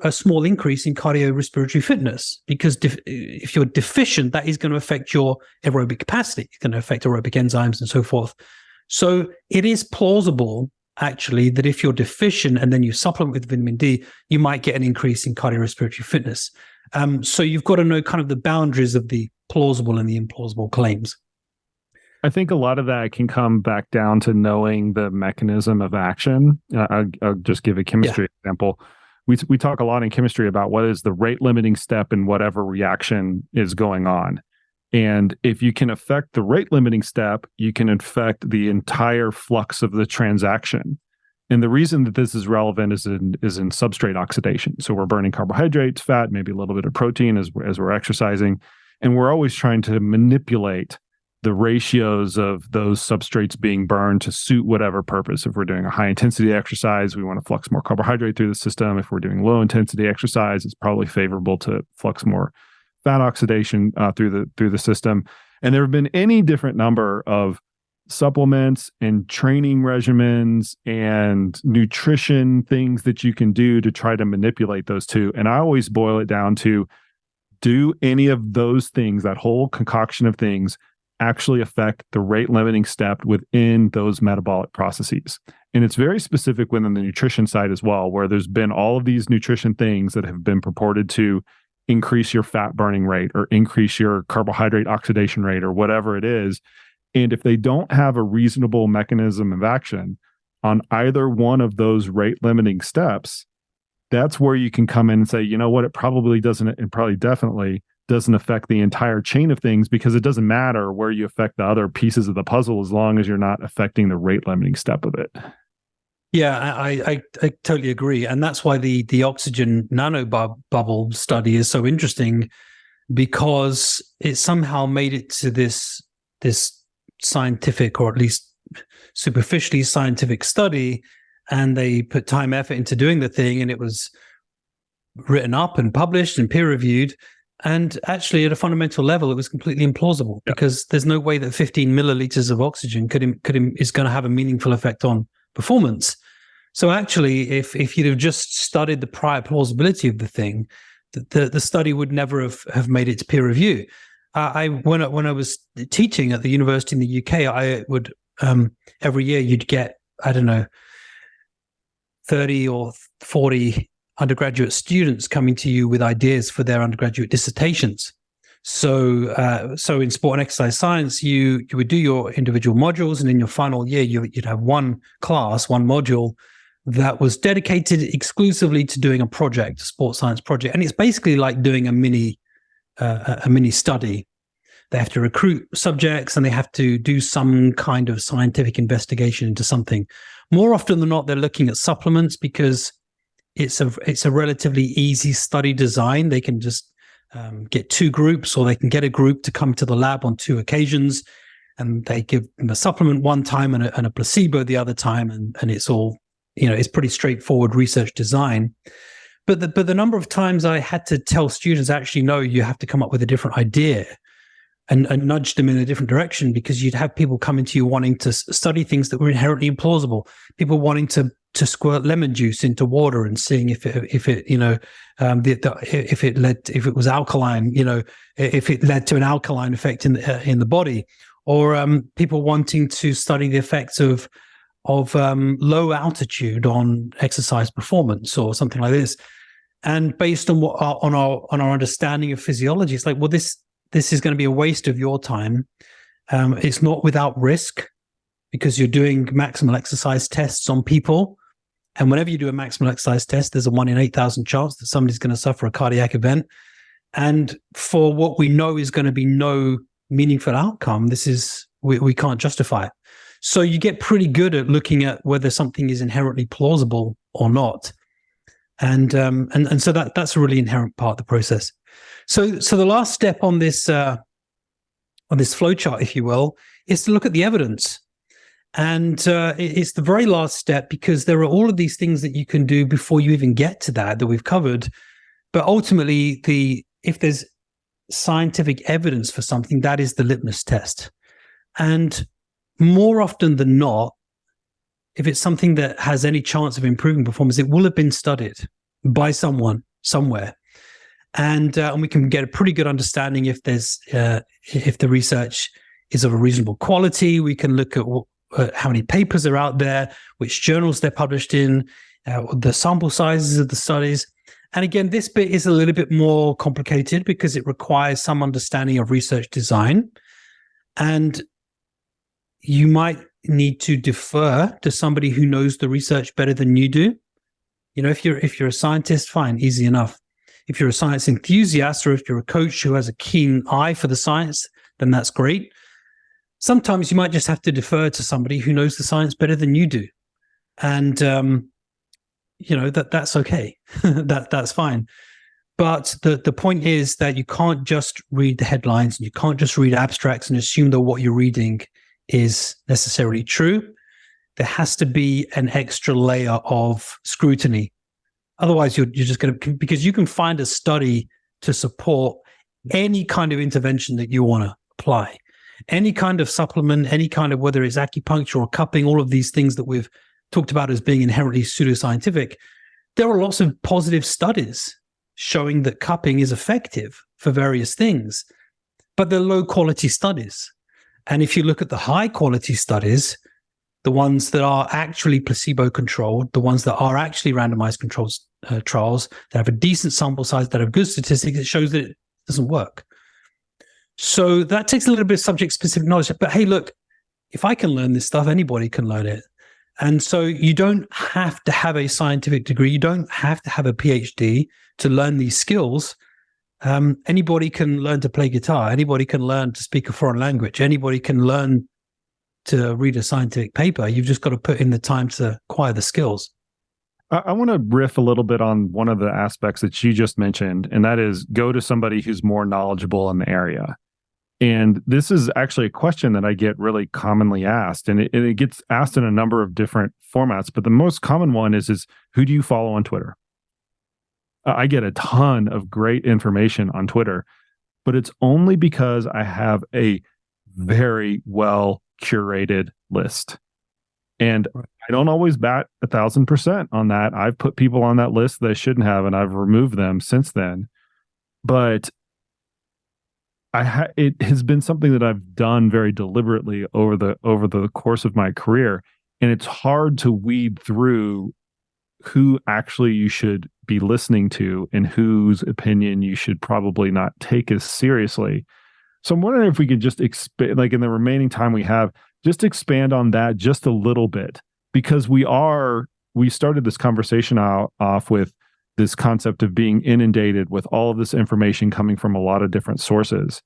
a small increase in cardiorespiratory fitness, because if you're deficient, that is going to affect your aerobic capacity. It's going to affect aerobic enzymes and so forth. So it is plausible, actually, that if you're deficient and then you supplement with vitamin D, you might get an increase in cardiorespiratory fitness. So you've got to know kind of the boundaries of the plausible and the implausible claims. I think a lot of that can come back down to knowing the mechanism of action. I'll just give a chemistry example. We talk a lot in chemistry about what is the rate limiting step in whatever reaction is going on. And if you can affect the rate limiting step, you can affect the entire flux of the transaction. And the reason that this is relevant is in substrate oxidation. So we're burning carbohydrates, fat, maybe a little bit of protein as we're exercising. And we're always trying to manipulate the ratios of those substrates being burned to suit whatever purpose. If we're doing a high intensity exercise, we want to flux more carbohydrate through the system. If we're doing low intensity exercise, it's probably favorable to flux more fat oxidation through the system. And there have been any different number of supplements and training regimens and nutrition things that you can do to try to manipulate those two. And I always boil it down to, do any of those things, that whole concoction of things, actually affect the rate limiting step within those metabolic processes? And it's very specific within the nutrition side as well, where there's been all of these nutrition things that have been purported to increase your fat burning rate or increase your carbohydrate oxidation rate or whatever it is. And if they don't have a reasonable mechanism of action on either one of those rate limiting steps, that's where you can come in and say, you know what, it probably definitely doesn't affect the entire chain of things, because it doesn't matter where you affect the other pieces of the puzzle as long as you're not affecting the rate limiting step of it. Yeah, I totally agree. And that's why the oxygen nanobubble study is so interesting, because it somehow made it to this scientific, or at least superficially scientific study, and they put time, effort into doing the thing, and it was written up and published and peer reviewed. And actually, at a fundamental level, it was completely implausible, because there's no way that 15 milliliters of oxygen is going to have a meaningful effect on performance. So actually, if you'd have just studied the prior plausibility of the thing, the study would never have made it to peer review. When I was teaching at the university in the UK, I would every year you'd get, I don't know, 30 or 40 undergraduate students coming to you with ideas for their undergraduate dissertations. So in sport and exercise science, you would do your individual modules, and in your final year, you'd have one module that was dedicated exclusively to doing a project, a sports science project. And it's basically like doing a mini study. They have to recruit subjects, and they have to do some kind of scientific investigation into something. More often than not, they're looking at supplements, because it's a relatively easy study design. They can just get two groups, or they can get a group to come to the lab on two occasions, and they give them a supplement one time and a placebo the other time, and it's all, it's pretty straightforward research design. But the number of times I had to tell students, actually, no, you have to come up with a different idea, and nudge them in a different direction, because you'd have people coming to you wanting to study things that were inherently implausible. People wanting to squirt lemon juice into water and seeing if it was alkaline, if it led to an alkaline effect in the body, or people wanting to study the effects of low altitude on exercise performance or something like this. And based on our understanding of physiology, it's like, well, this is going to be a waste of your time. It's not without risk, because you're doing maximal exercise tests on people. And whenever you do a maximal exercise test, there's a 1 in 8,000 chance that somebody's going to suffer a cardiac event. And for what we know is going to be no meaningful outcome, we can't justify it. So you get pretty good at looking at whether something is inherently plausible or not. And so that's a really inherent part of the process. So the last step on this flowchart, if you will, is to look at the evidence. And it's the very last step, because there are all of these things that you can do before you even get to that we've covered. But ultimately, if there's scientific evidence for something, that is the litmus test. And more often than not, if it's something that has any chance of improving performance, it will have been studied by someone somewhere. And we can get a pretty good understanding if the research is of a reasonable quality. We can look at how many papers are out there, which journals they're published in, the sample sizes of the studies. And again, this bit is a little bit more complicated because it requires some understanding of research design. And you might need to defer to somebody who knows the research better than you do. If you're a scientist, fine, easy enough. If you're a science enthusiast, or if you're a coach who has a keen eye for the science, then that's great. Sometimes you might just have to defer to somebody who knows the science better than you do. And, that's okay. That's fine. But the point is that you can't just read the headlines, and you can't just read abstracts and assume that what you're reading is necessarily true. There has to be an extra layer of scrutiny. Otherwise, you're just going to, because you can find a study to support any kind of intervention that you want to apply, any kind of supplement, any kind of, whether it's acupuncture or cupping, all of these things that we've talked about as being inherently pseudoscientific. There are lots of positive studies showing that cupping is effective for various things, but they're low quality studies. And if you look at the high quality studies, the ones that are actually placebo controlled, the ones that are actually randomized controlled trials, that have a decent sample size, that have good statistics, it shows that it doesn't work. So that takes a little bit of subject specific knowledge. But hey, look, if I can learn this stuff, anybody can learn it. And so you don't have to have a scientific degree. You don't have to have a PhD to learn these skills. Anybody can learn to play guitar. Anybody can learn to speak a foreign language. Anybody can learn to read a scientific paper. You've just got to put in the time to acquire the skills. I want to riff a little bit on one of the aspects that you just mentioned, and that is go to somebody who's more knowledgeable in the area. And this is actually a question that I get really commonly asked, and it gets asked in a number of different formats. But the most common one is who do you follow on Twitter? I get a ton of great information on Twitter, but it's only because I have a very well curated list. And I don't always bat 1,000% on that. I've put people on that list that I shouldn't have, and I've removed them since then. But it has been something that I've done very deliberately over the course of my career. And it's hard to weed through who actually you should be listening to and whose opinion you should probably not take as seriously. So I'm wondering if we could just expand, like in the remaining time we have, just expand on that just a little bit, because we started this conversation off with this concept of being inundated with all of this information coming from a lot of different sources.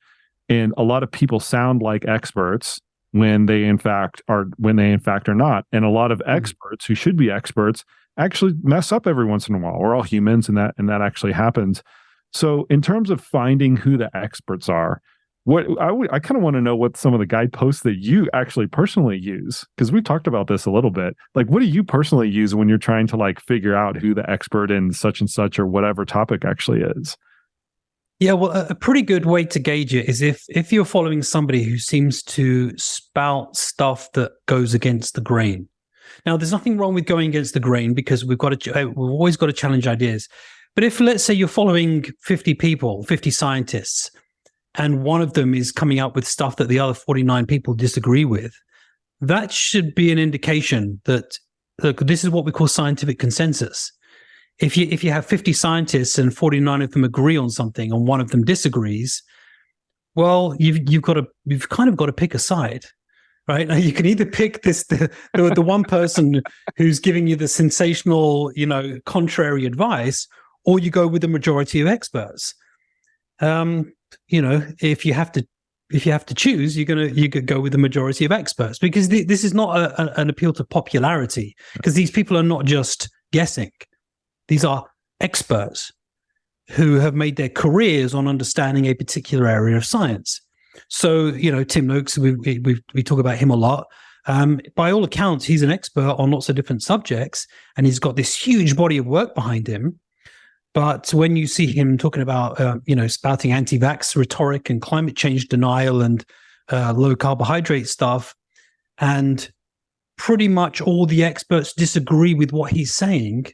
And a lot of people sound like experts when they in fact are not. And a lot of experts who should be experts actually mess up every once in a while. We're all humans, and that actually happens. So in terms of finding who the experts are, I kind of want to know what some of the guideposts that you actually personally use, because we talked about this a little bit. Like, what do you personally use when you're trying to like figure out who the expert in such and such or whatever topic actually is? Yeah, well, a pretty good way to gauge it is if you're following somebody who seems to spout stuff that goes against the grain. Now, there's nothing wrong with going against the grain, because we've always got to challenge ideas. But if, let's say, you're following 50 people, 50 scientists, and one of them is coming out with stuff that the other 49 people disagree with, that should be an indication that, look, this is what we call scientific consensus. If you have 50 scientists and 49 of them agree on something and one of them disagrees, well, you've kind of got to pick a side, right? Now, you can either pick the one person who's giving you the sensational, contrary advice, or you go with the majority of experts. If you have to to choose, you could go with the majority of experts, because this is not an appeal to popularity, because these people are not just guessing. These are experts who have made their careers on understanding a particular area of science. So, Tim Noakes, we talk about him a lot. By all accounts, he's an expert on lots of different subjects, and he's got this huge body of work behind him. But when you see him talking about, spouting anti-vax rhetoric and climate change denial and low carbohydrate stuff, and pretty much all the experts disagree with what he's saying,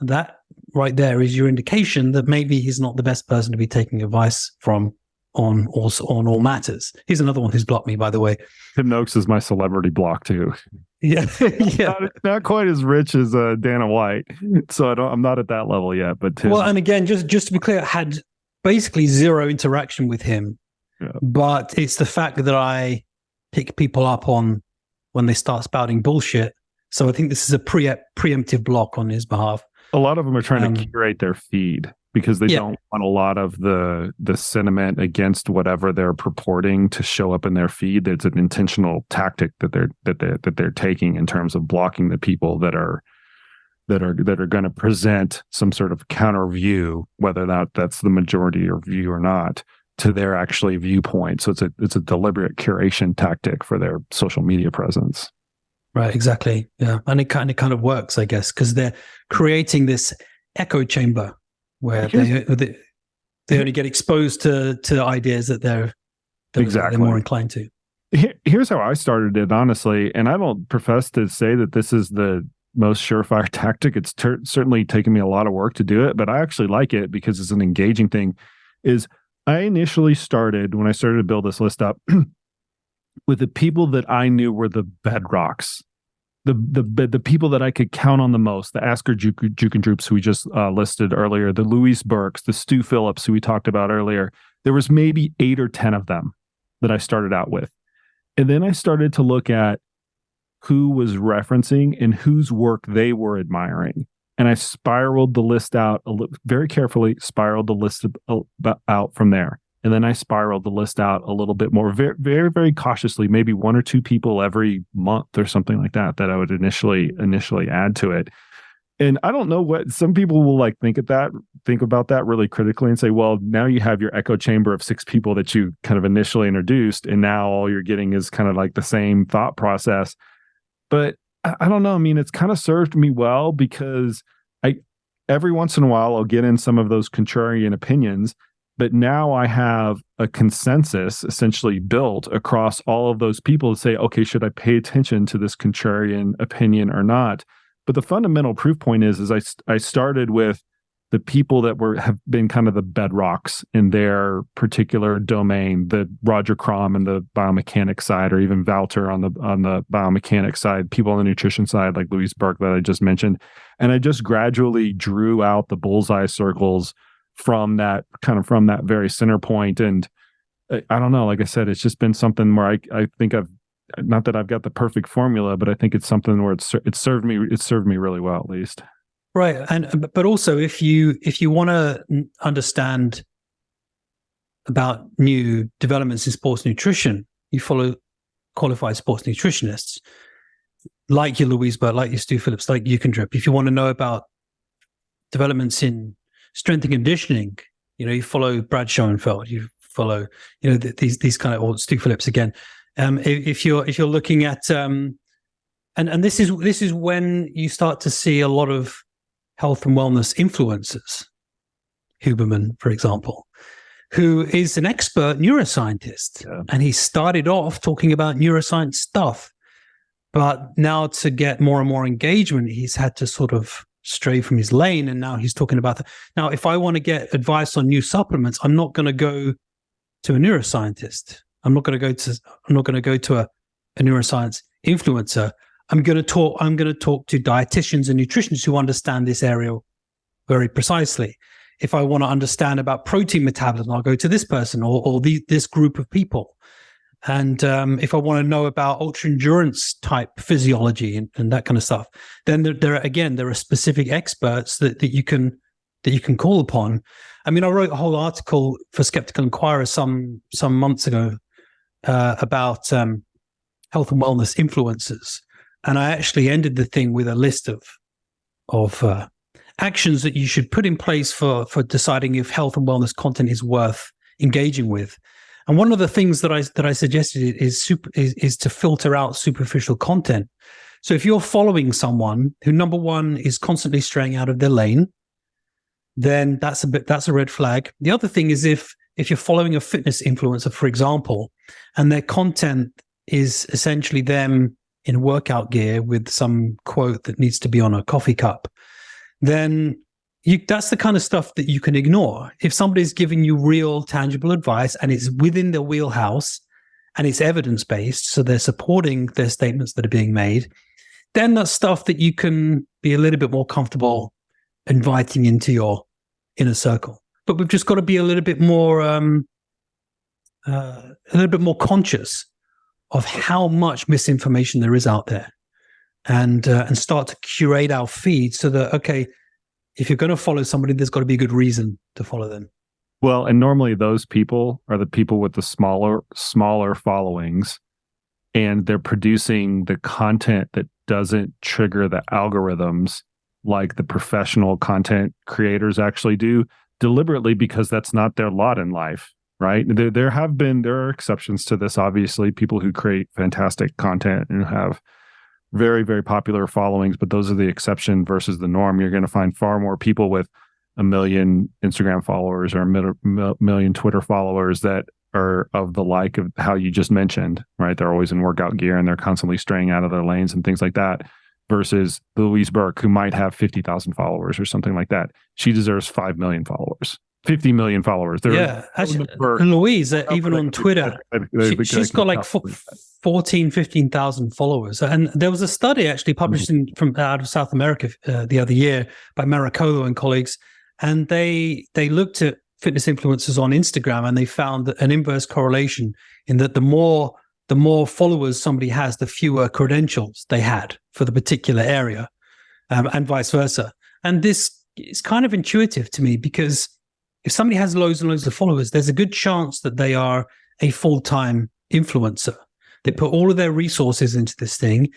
that right there is your indication that maybe he's not the best person to be taking advice from on all matters. Here's another one who's blocked me, by the way. Tim Noakes is my celebrity block too. Yeah, yeah. Not quite as rich as Dana White, so I'm not at that level yet. But Tim, well, and again, just to be clear, I had basically zero interaction with him. Yeah. But it's the fact that I pick people up on when they start spouting bullshit. So I think this is a preemptive block on his behalf. A lot of them are trying to curate their feed because they don't want a lot of the sentiment against whatever they're purporting to show up in their feed. It's an intentional tactic that they're taking in terms of blocking the people that are going to present some sort of counter view, whether that's the majority or view or not, to their actually viewpoint. So it's a deliberate curation tactic for their social media presence. Right, exactly. Yeah, and it kind of works, I guess, because they're creating this echo chamber where they only get exposed to ideas that they're more inclined to. Here's how I started it, honestly, and I don't profess to say that this is the most surefire tactic. It's certainly taken me a lot of work to do it, but I actually like it because it's an engaging thing. Is I initially started, when I started to build this list up, with the people that I knew were the bedrocks, the people that I could count on the most, the Asker Jukendrups who we just listed earlier, the Louise Burkes, the Stu Phillips who we talked about earlier. There was maybe 8 or 10 of them that I started out with. And then I started to look at who was referencing and whose work they were admiring. And I spiraled the list out very carefully, spiraled the list out from there. And then I spiraled the list out a little bit more, very, very, very cautiously, maybe 1 or 2 people every month or something like that I would initially add to it. And I don't know what some people will think about that really critically and say, well, now you have your echo chamber of 6 people that you kind of initially introduced, and now all you're getting is kind of like the same thought process. But I don't know. I mean, it's kind of served me well because every once in a while I'll get in some of those contrarian opinions. But now I have a consensus essentially built across all of those people to say, okay, should I pay attention to this contrarian opinion or not? But the fundamental proof point is I started with the people that have been kind of the bedrocks in their particular domain, the Roger Crom and the biomechanics side, or even Walter on the biomechanics side, people on the nutrition side, like Louise Burke that I just mentioned. And I just gradually drew out the bullseye circles from that very center point. And I don't know, like I said, it's just been something where I think not that I've got the perfect formula, but I think it's something where it served me really well, at least. Right. But also if you want to understand about new developments in sports nutrition, you follow qualified sports nutritionists like your Louise Burke, like your Stu Phillips, like Jukendrup. If you want to know about developments in strength and conditioning, you follow Brad Schoenfeld, you follow, these kind of, or Stu Phillips again. If you're looking at, and this is when you start to see a lot of health and wellness influencers, Huberman, for example, who is an expert neuroscientist. Yeah. And he started off talking about neuroscience stuff, but now to get more and more engagement, he's had to sort of stray from his lane, and now he's talking about now if I want to get advice on new supplements, I'm not going to go to a neuroscientist. I'm not going to go to a neuroscience influencer. I'm going to talk to dietitians and nutritionists who understand this area very precisely. If I want to understand about protein metabolism, I'll go to this person or this group of people. And if I want to know about ultra endurance type physiology and that kind of stuff, then there are specific experts that you can call upon. I mean, I wrote a whole article for Skeptical Inquirer some months ago about health and wellness influencers, and I actually ended the thing with a list of actions that you should put in place for deciding if health and wellness content is worth engaging with. And one of the things that I suggested is to filter out superficial content. So if you're following someone who, number one, is constantly straying out of their lane, then that's a red flag. The other thing is if you're following a fitness influencer, for example, and their content is essentially them in workout gear with some quote that needs to be on a coffee cup, then that's the kind of stuff that you can ignore. If somebody's giving you real, tangible advice and it's within their wheelhouse and it's evidence-based, so they're supporting their statements that are being made, then that's stuff that you can be a little bit more comfortable inviting into your inner circle. But we've just got to be a little bit more conscious of how much misinformation there is out there, and start to curate our feed so that, okay, if you're going to follow somebody, there's got to be a good reason to follow them. Well, and normally those people are the people with the smaller followings, and they're producing the content that doesn't trigger the algorithms like the professional content creators actually do, deliberately, because that's not their lot in life, right? There are exceptions to this, obviously, people who create fantastic content and have very, very popular followings, but those are the exception versus the norm. You're going to find far more people with 1 million Instagram followers or a million Twitter followers that are of the like of how you just mentioned, right? They're always in workout gear and they're constantly straying out of their lanes and things like that, versus Louise Burke, who might have 50,000 followers or something like that. She deserves 5 million followers. 50 million followers. Actually, Louise, even on Twitter, she's got like 15,000 followers. And there was a study actually published from out of South America the other year by Maracolo and colleagues, and they looked at fitness influencers on Instagram, and they found an inverse correlation in that the more followers somebody has, the fewer credentials they had for the particular area, and vice versa. And this is kind of intuitive to me, because if somebody has loads and loads of followers, there's a good chance that they are a full-time influencer. They put all of their resources into this thing.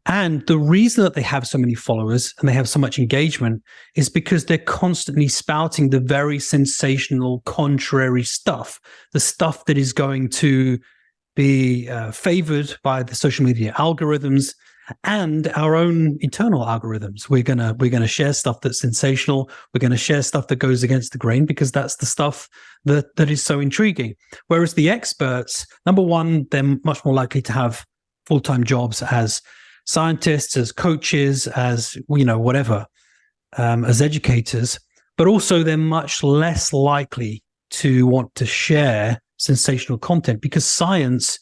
And the reason that they have so many followers and they have so much engagement is because they're constantly spouting the very sensational, contrary stuff, the stuff that is going to be favored by the social media algorithms and our own internal algorithms. We're gonna share stuff that's sensational. We're gonna share stuff that goes against the grain, because that's the stuff that is so intriguing. Whereas the experts, number one, they're much more likely to have full-time jobs as scientists, as coaches, as whatever, as educators. But also, they're much less likely to want to share sensational content, because science,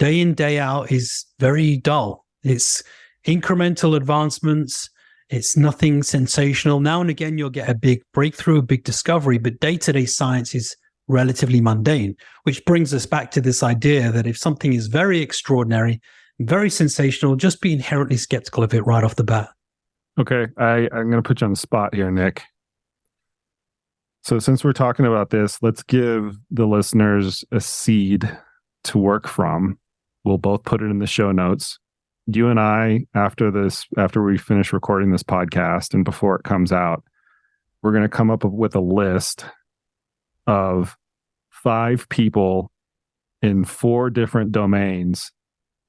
day in, day out, is very dull. It's incremental advancements. It's nothing sensational. Now and again, you'll get a big breakthrough, a big discovery, but day-to-day science is relatively mundane, which brings us back to this idea that if something is very extraordinary, very sensational, just be inherently skeptical of it right off the bat. Okay, I'm going to put you on the spot here, Nick. So since we're talking about this, let's give the listeners a seed to work from. We'll both put it in the show notes. You and I, after we finish recording this podcast and before it comes out, we're going to come up with a list of 5 people in 4 different domains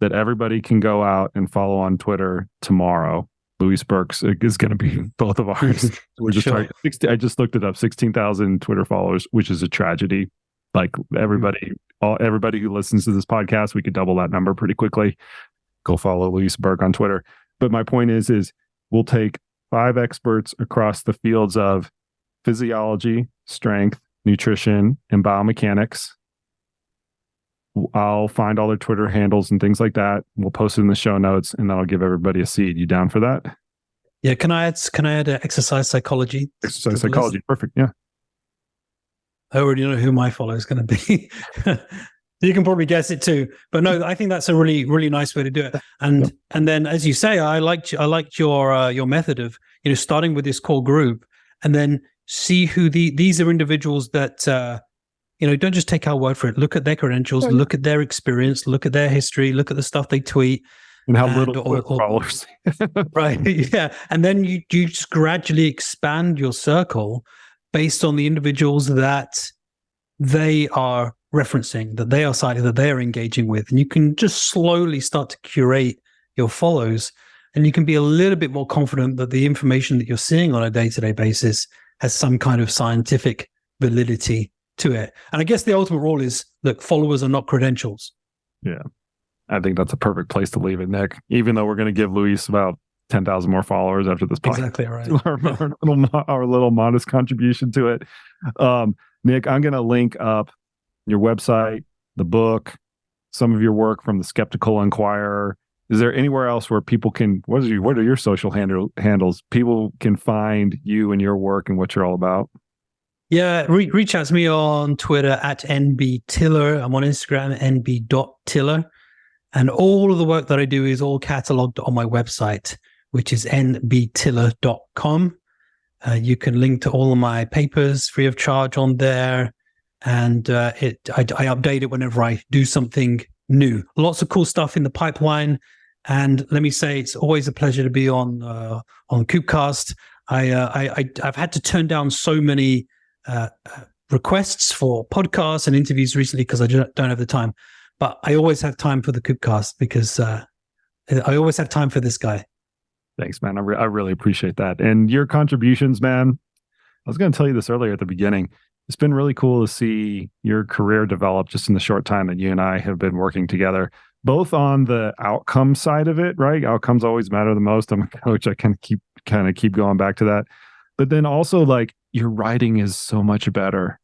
that everybody can go out and follow on Twitter tomorrow. Louise Burke's is going to be both of ours. We're just I just looked it up, 16,000 Twitter followers, which is a tragedy. Like everybody who listens to this podcast, we could double that number pretty quickly. Go follow Louise Burke on Twitter. But my point is we'll take 5 experts across the fields of physiology, strength, nutrition, and biomechanics. I'll find all their Twitter handles and things like that. We'll post it in the show notes, and that'll give everybody a seed. You down for that? Yeah. Can I add exercise psychology? Exercise psychology. Perfect. Yeah. I already know who my follow is going to be. You can probably guess it too, but no, I think that's a really, really nice way to do it. And then, as you say, I liked your method of starting with this core group, and then see who these are individuals that don't just take our word for it. Look at their credentials, look at their experience, look at their history, look at the stuff they tweet. And how little followers. Right. Yeah. And then you just gradually expand your circle based on the individuals that they are referencing, that they are citing, that they are engaging with. And you can just slowly start to curate your follows. And you can be a little bit more confident that the information that you're seeing on a day-to-day basis has some kind of scientific validity to it. And I guess the ultimate rule is, look, followers are not credentials. Yeah. I think that's a perfect place to leave it, Nick, even though we're going to give Louise about 10,000 more followers after this podcast. Exactly right. our little modest contribution to it. Nick, I'm going to link up your website, the book, some of your work from the Skeptical Inquirer. Is there anywhere else where people can, what are your social handles? People can find you and your work and what you're all about. Yeah, reach out to me on Twitter at nbtiller. I'm on Instagram, nb.tiller. And all of the work that I do is all cataloged on my website, which is nbtiller.com. You can link to all of my papers free of charge on there. And I update it whenever I do something new. Lots of cool stuff in the pipeline. And let me say, it's always a pleasure to be on Koopcast. I've had to turn down so many requests for podcasts and interviews recently because I don't have the time. But I always have time for the Koopcast because I always have time for this guy. Thanks, man. I really appreciate that. And your contributions, man. I was going to tell you this earlier at the beginning. It's been really cool to see your career develop just in the short time that you and I have been working together, both on the outcome side of it, right? Outcomes always matter the most. I'm a coach. I can keep going back to that. But then also, like, your writing is so much better.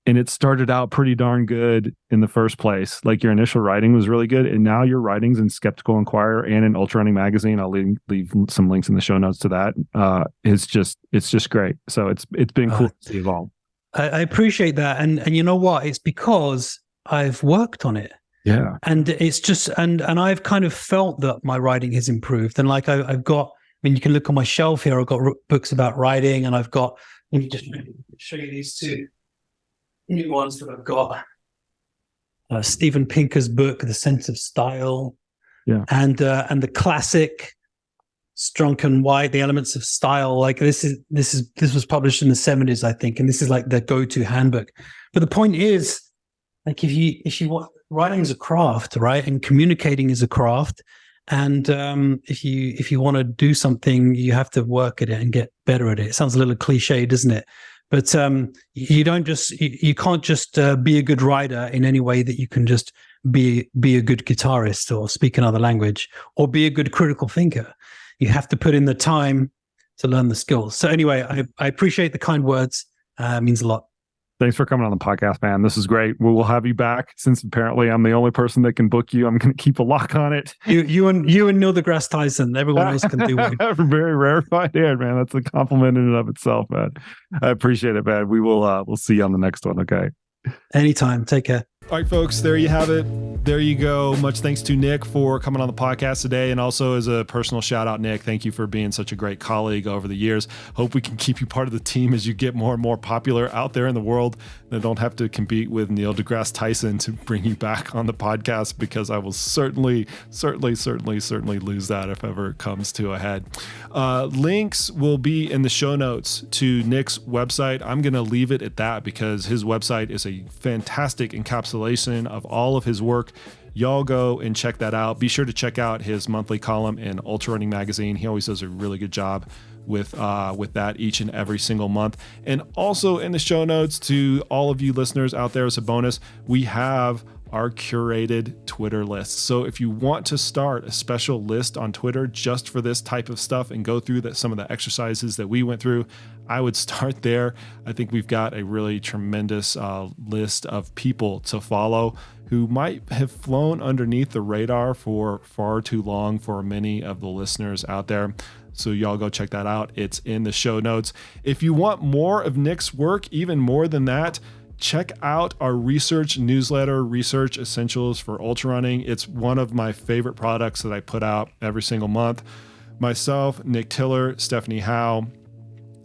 And it started out pretty darn good in the first place. Like, your initial writing was really good. And now your writings in Skeptical Inquirer and in Ultrarunning Magazine, I'll leave some links in the show notes to that. It's just great. So it's been cool to see evolve. I appreciate that. And you know what? It's because I've worked on it. Yeah. And it's just, and I've kind of felt that my writing has improved. And like I've got, I mean, you can look on my shelf here. I've got books about writing, and I've got, let me just show you these two new ones that I've got. Steven Pinker's book, The Sense of Style. Yeah. And the classic Strunk and White, The Elements of Style. Like this was published in the 70s, I think. And this is like the go-to handbook. But the point is, like, if you want, writing is a craft, right? And communicating is a craft. And if you want to do something, you have to work at it and get better at it. It sounds a little cliche, doesn't it? But you can't just be a good writer in any way that you can just be a good guitarist or speak another language or be a good critical thinker. You have to put in the time to learn the skills. So anyway, I appreciate the kind words. It means a lot. Thanks for coming on the podcast, man. This is great. We will have you back. Since apparently I'm the only person that can book you, I'm going to keep a lock on it. You and Neil deGrasse Tyson. Everyone else can do one. Very rarefied air, man. That's a compliment in and of itself, man. I appreciate it, man. We'll see you on the next one. Okay. Anytime. Take care. All right, folks, there you have it. There you go. Much thanks to Nick for coming on the podcast today. And also, as a personal shout out, Nick, thank you for being such a great colleague over the years. Hope we can keep you part of the team as you get more and more popular out there in the world. And don't have to compete with Neil deGrasse Tyson to bring you back on the podcast, because I will certainly lose that if ever it comes to a head. Links will be in the show notes to Nick's website. I'm going to leave it at that because his website is a fantastic encapsulation of all of his work. Y'all go and check that out. Be sure to check out his monthly column in Ultrarunning Magazine. He always does a really good job with that each and every single month. And also in the show notes to all of you listeners out there, as a bonus, we have our curated Twitter list. So if you want to start a special list on Twitter just for this type of stuff and go through some of the exercises that we went through, I would start there. I think we've got a really tremendous list of people to follow who might have flown underneath the radar for far too long for many of the listeners out there. So y'all go check that out. It's in the show notes. If you want more of Nick's work, even more than that, check out our research newsletter, Research Essentials for Ultrarunning. It's one of my favorite products that I put out every single month. Myself, Nick Tiller, Stephanie Howe,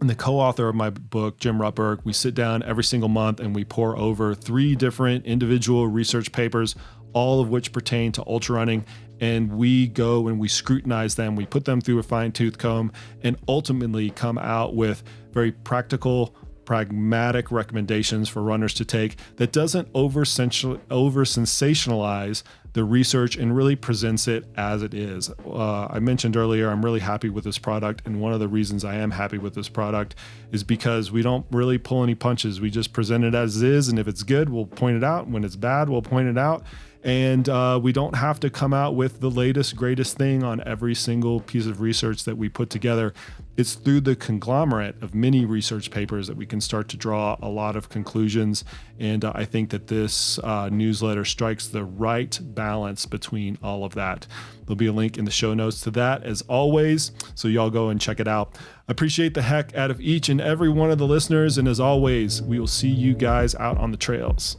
and the co-author of my book, Jim Rutberg. We sit down every single month and we pour over 3 different individual research papers, all of which pertain to ultra running. And we go and we scrutinize them. We put them through a fine-tooth comb and ultimately come out with very practical, pragmatic recommendations for runners to take that doesn't over sensationalize the research and really presents it as it is. I mentioned earlier, I'm really happy with this product. And one of the reasons I am happy with this product is because we don't really pull any punches. We just present it as is. And if it's good, we'll point it out. When it's bad, we'll point it out. And we don't have to come out with the latest, greatest thing on every single piece of research that we put together. It's through the conglomerate of many research papers that we can start to draw a lot of conclusions. And I think that this newsletter strikes the right balance between all of that. There'll be a link in the show notes to that as always, so y'all go and check it out. I appreciate the heck out of each and every one of the listeners. And as always, we will see you guys out on the trails.